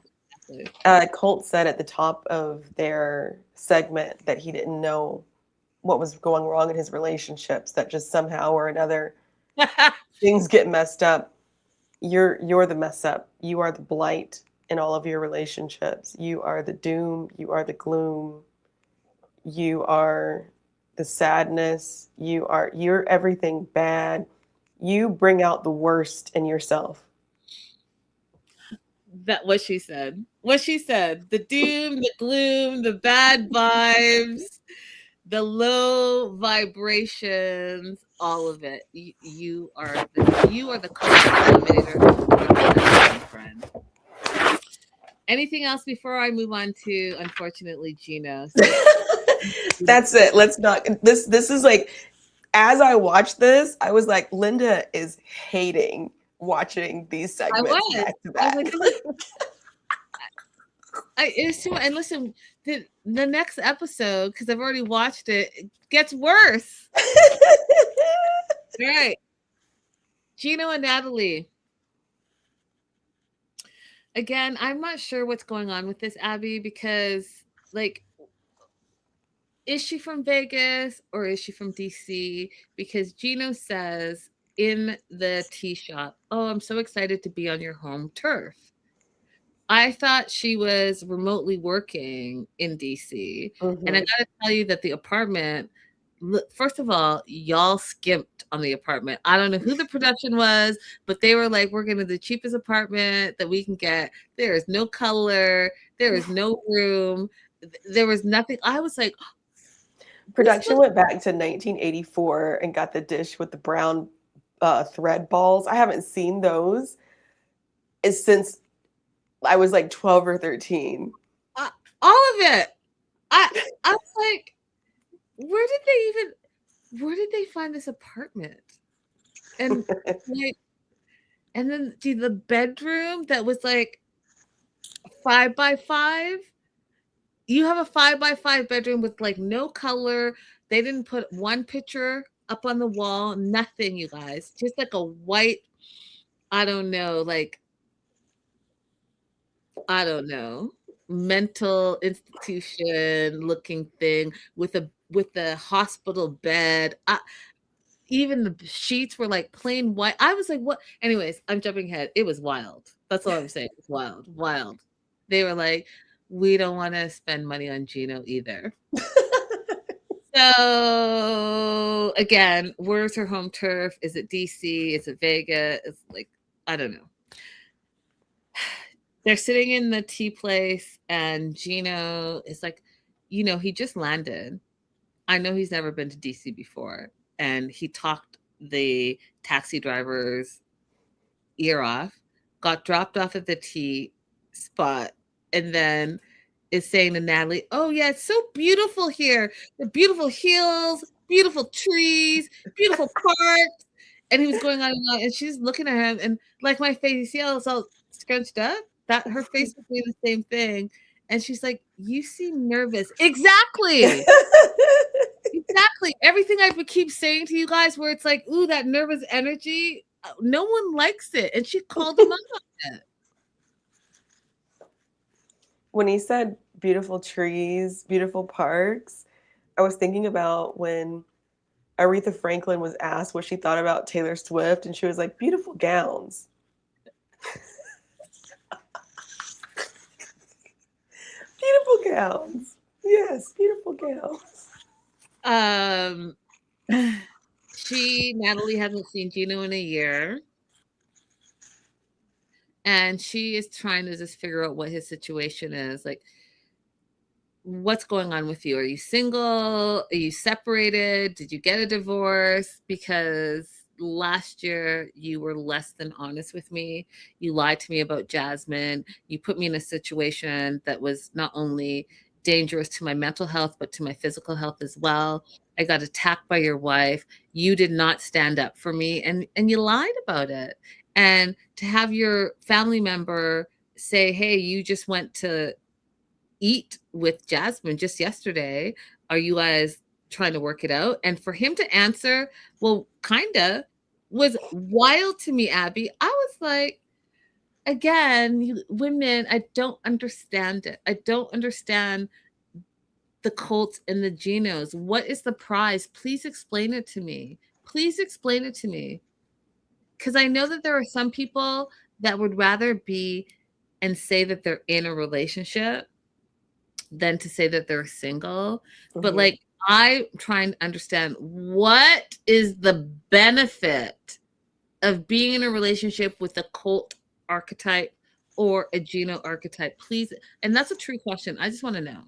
Exactly. Colt said at the top of their segment that he didn't know what was going wrong in his relationships, that just somehow or another things get messed up. You're the mess up. You are the blight in all of your relationships. You are the doom, you are the gloom, you are the sadness, you're everything bad. You bring out the worst in yourself. That what she said. What she said. The doom, the gloom, the bad vibes, the low vibrations, all of it. You are the common denominator, friend. Anything else before I move on to unfortunately Gino? That's it. Let's not this is like, as I watched this, I was like, Linda is hating watching these segments back to I back. was like, it's too. And listen, the next episode, because I've already watched it, it gets worse. Right, Gino and Natalie. Again, I'm not sure what's going on with this Abby because, like, is she from Vegas or is she from DC? Because Gino says in the tea shop, "Oh, I'm so excited to be on your home turf." I thought she was remotely working in DC. And I Mhm. got to tell you that the apartment, first of all, y'all skimped on the apartment. I don't know who the production was, but they were like, we're going to the cheapest apartment that we can get. There is no color, there is no room, there was nothing. I was like, Production went back to 1984 and got the dish with the brown thread balls. I haven't seen those since I was like 12 or 13. all of it. I was like, where did they find this apartment? And like, and then see the bedroom that was like 5x5. You have a 5x5 bedroom with like no color. They didn't put one picture up on the wall, nothing, you guys. Just like a white, I don't know, like, I don't know, mental institution looking thing with a hospital bed. Even the sheets were like plain white. I was like, what? Anyways, I'm jumping ahead. It was wild. That's all I'm saying. It's wild, wild. They were like, we don't want to spend money on Gino either. So again, where's her home turf? Is it DC? Is it Vegas? It's like, I don't know. They're sitting in the tea place, and Gino is like, he just landed. I know he's never been to DC before. And he talked the taxi driver's ear off, got dropped off at the tea spot, and then is saying to Natalie, "Oh, yeah, it's so beautiful here. The beautiful hills, beautiful trees, beautiful parks." And he was going on and on, and she's looking at him, and like my face, I was all scrunched up. That her face was doing the same thing. And she's like, "You seem nervous." Exactly. Exactly. Everything I would keep saying to you guys, where it's like, ooh, that nervous energy, no one likes it. And she called him out on it. When he said beautiful trees, beautiful parks, I was thinking about when Aretha Franklin was asked what she thought about Taylor Swift, and she was like, beautiful gowns. Beautiful gowns. Yes, beautiful gowns. Natalie hasn't seen Gino in a year. And she is trying to just figure out what his situation is. Like, what's going on with you? Are you single? Are you separated? Did you get a divorce? Because last year you were less than honest with me. You lied to me about Jasmine. You put me in a situation that was not only dangerous to my mental health, but to my physical health as well. I got attacked by your wife. You did not stand up for me, and you lied about it. And to have your family member say, hey, you just went to eat with Jasmine just yesterday. Are you guys trying to work it out? And for him to answer, well, kinda, was wild to me, Abby. I was like, again, you women, I don't understand it. I don't understand the Colts and the Genos. What is the prize? Please explain it to me. Please explain it to me. Because I know that there are some people that would rather be and say that they're in a relationship than to say that they're single. But like, I'm trying to understand, what is the benefit of being in a relationship with a Colt archetype or a Gino archetype? Please. And that's a true question. I just want to know.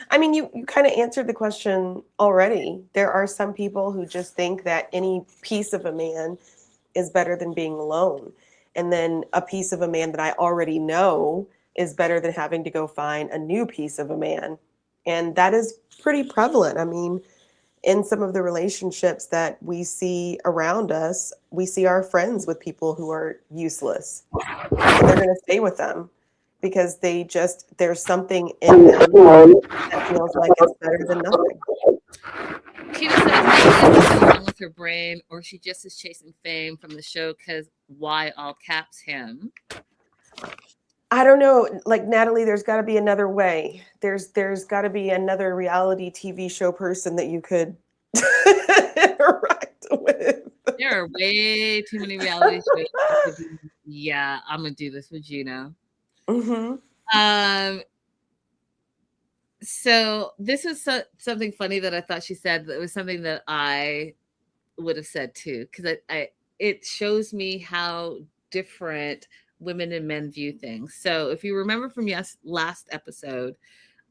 I mean, you kind of answered the question already. There are some people who just think that any piece of a man is better than being alone. And then a piece of a man that I already know is better than having to go find a new piece of a man. And that is pretty prevalent. I mean, in some of the relationships that we see around us, we see our friends with people who are useless. And they're going to stay with them because there's something in them that feels like it's better than nothing. Kita says maybe something wrong with her brain, or she just is chasing fame from the show because why all caps him? I don't know. Like, Natalie, there's got to be another way. There's got to be another reality TV show person that you could interact with. There are way too many reality shows. Yeah, I'm gonna do this with Gino. So this is something funny that I thought she said. That was something that I would have said too, because it shows me how different women and men view things. So if you remember from last episode,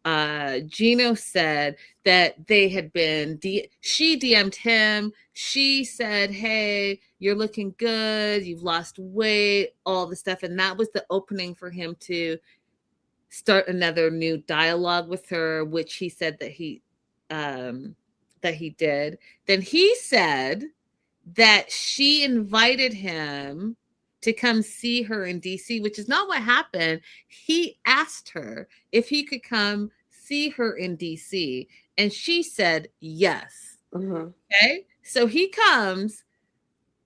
Gino said that they had been, she DM'd him. She said, hey, you're looking good. You've lost weight, all the stuff. And that was the opening for him to start another new dialogue with her, which he said that he did. Then he said that she invited him to come see her in DC, which is not what happened. He asked her if he could come see her in DC, and she said yes. Okay, so he comes,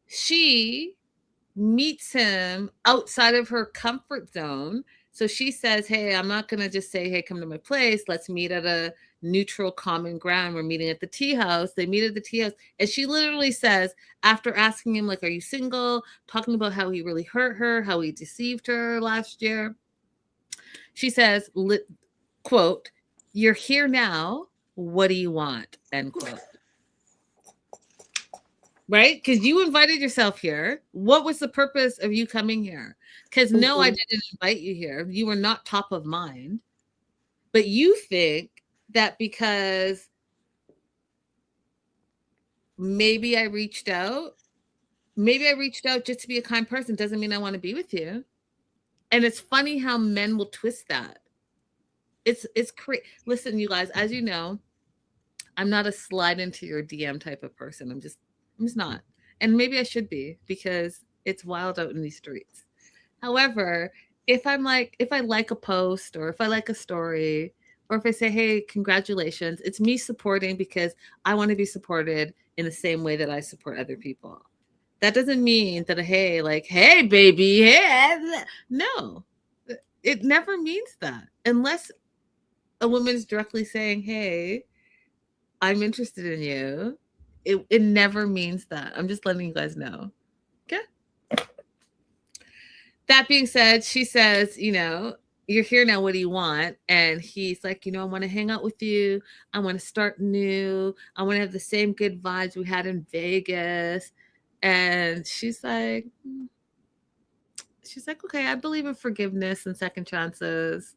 she meets him outside of her comfort zone. So she says, hey, I'm not going to just say, hey, come to my place. Let's meet at a neutral common ground. We're meeting at the tea house. They meet at the tea house. And she literally says, after asking him, like, are you single? Talking about how he really hurt her, how he deceived her last year. She says, quote, you're here now. What do you want? End quote. Right? Because you invited yourself here. What was the purpose of you coming here? Because no, I didn't invite you here. You were not top of mind. But you think that because maybe I reached out just to be a kind person doesn't mean I want to be with you. And it's funny how men will twist that. It's crazy. Listen, you guys, as you know, I'm not a slide into your DM type of person. I'm just not. And maybe I should be, because it's wild out in these streets. However, if I like a post, or if I like a story, or if I say, hey, congratulations, it's me supporting because I want to be supported in the same way that I support other people. That doesn't mean that, hey, like, hey, baby, hey. No, it never means that, unless a woman is directly saying, hey, I'm interested in you. It never means that. I'm just letting you guys know. Okay. That being said, she says, you're here now. What do you want? And he's like, I want to hang out with you. I want to start new. I want to have the same good vibes we had in Vegas. And she's like, okay, I believe in forgiveness and second chances.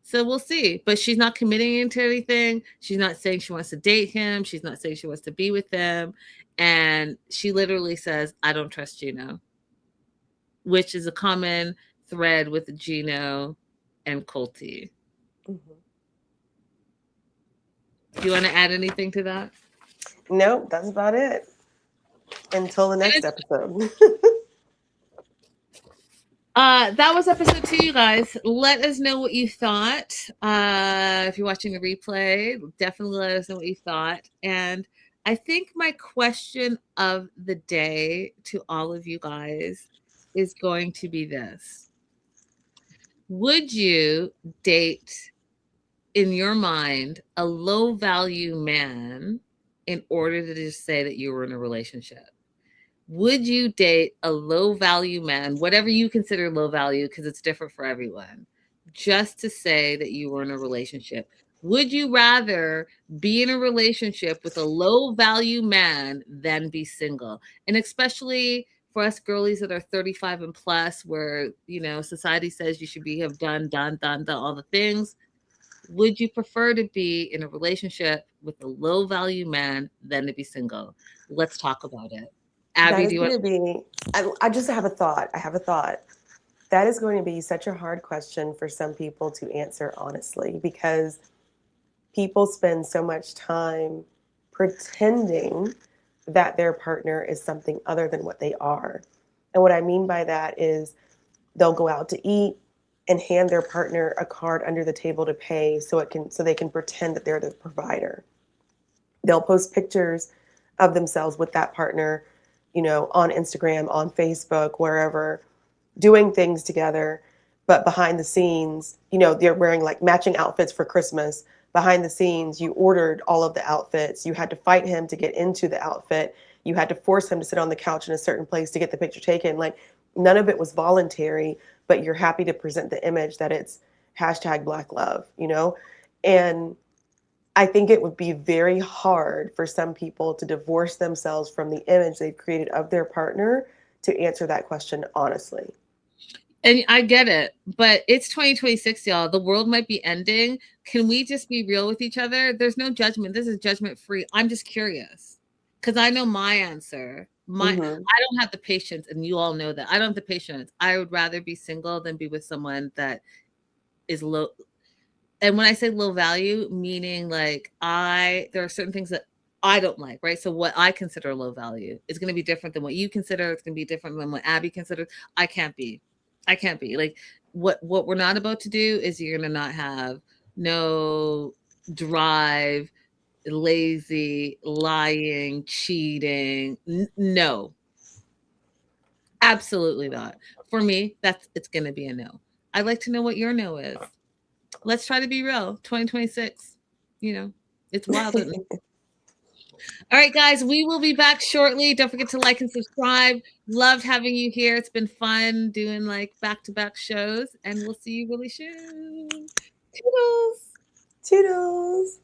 So we'll see. But she's not committing to anything. She's not saying she wants to date him. She's not saying she wants to be with him. And she literally says, I don't trust Gino, which is a common thread with Gino and Colty. Mm-hmm. Do you want to add anything to that? Nope, that's about it. Until the next episode. That was episode 2, you guys. Let us know what you thought. If you're watching the replay, definitely let us know what you thought. And I think my question of the day to all of you guys is going to be this. Would you date, in your mind, a low-value man in order to just say that you were in a relationship? Would you date a low-value man, whatever you consider low value, because it's different for everyone, just to say that you were in a relationship? Would you rather be in a relationship with a low-value man than be single? And especially for us girlies that are 35 and plus, where, society says you should have done all the things. Would you prefer to be in a relationship with a low-value man than to be single? Let's talk about it. Abby, That is going to be, I just have a thought. That is going to be such a hard question for some people to answer honestly, because people spend so much time pretending that their partner is something other than what they are. And what I mean by that is they'll go out to eat and hand their partner a card under the table to pay so they can pretend that they're the provider. They'll post pictures of themselves with that partner, on Instagram, on Facebook, wherever, doing things together. But behind the scenes, they're wearing like matching outfits for Christmas. Behind the scenes, you ordered all of the outfits. You had to fight him to get into the outfit. You had to force him to sit on the couch in a certain place to get the picture taken. Like, none of it was voluntary, but you're happy to present the image that it's #Black love, And I think it would be very hard for some people to divorce themselves from the image they've created of their partner to answer that question honestly. And I get it, but it's 2026, y'all. The world might be ending. Can we just be real with each other? There's no judgment. This is judgment free. I'm just curious because I know my answer. I don't have the patience, and you all know that. I don't have the patience. I would rather be single than be with someone that is low. And when I say low value, meaning like there are certain things that I don't like, right? So what I consider low value is going to be different than what you consider. It's going to be different than what Abby considers. I can't be. Like, what we're not about to do is you're going to not have no drive, lazy, lying, cheating. No. Absolutely not. For me, it's going to be a no. I'd like to know what your no is. Let's try to be real. 2026, it's wild. All right, guys, we will be back shortly. Don't forget to like and subscribe. Loved having you here. It's been fun doing like back-to-back shows, and we'll see you really soon. Toodles. Toodles.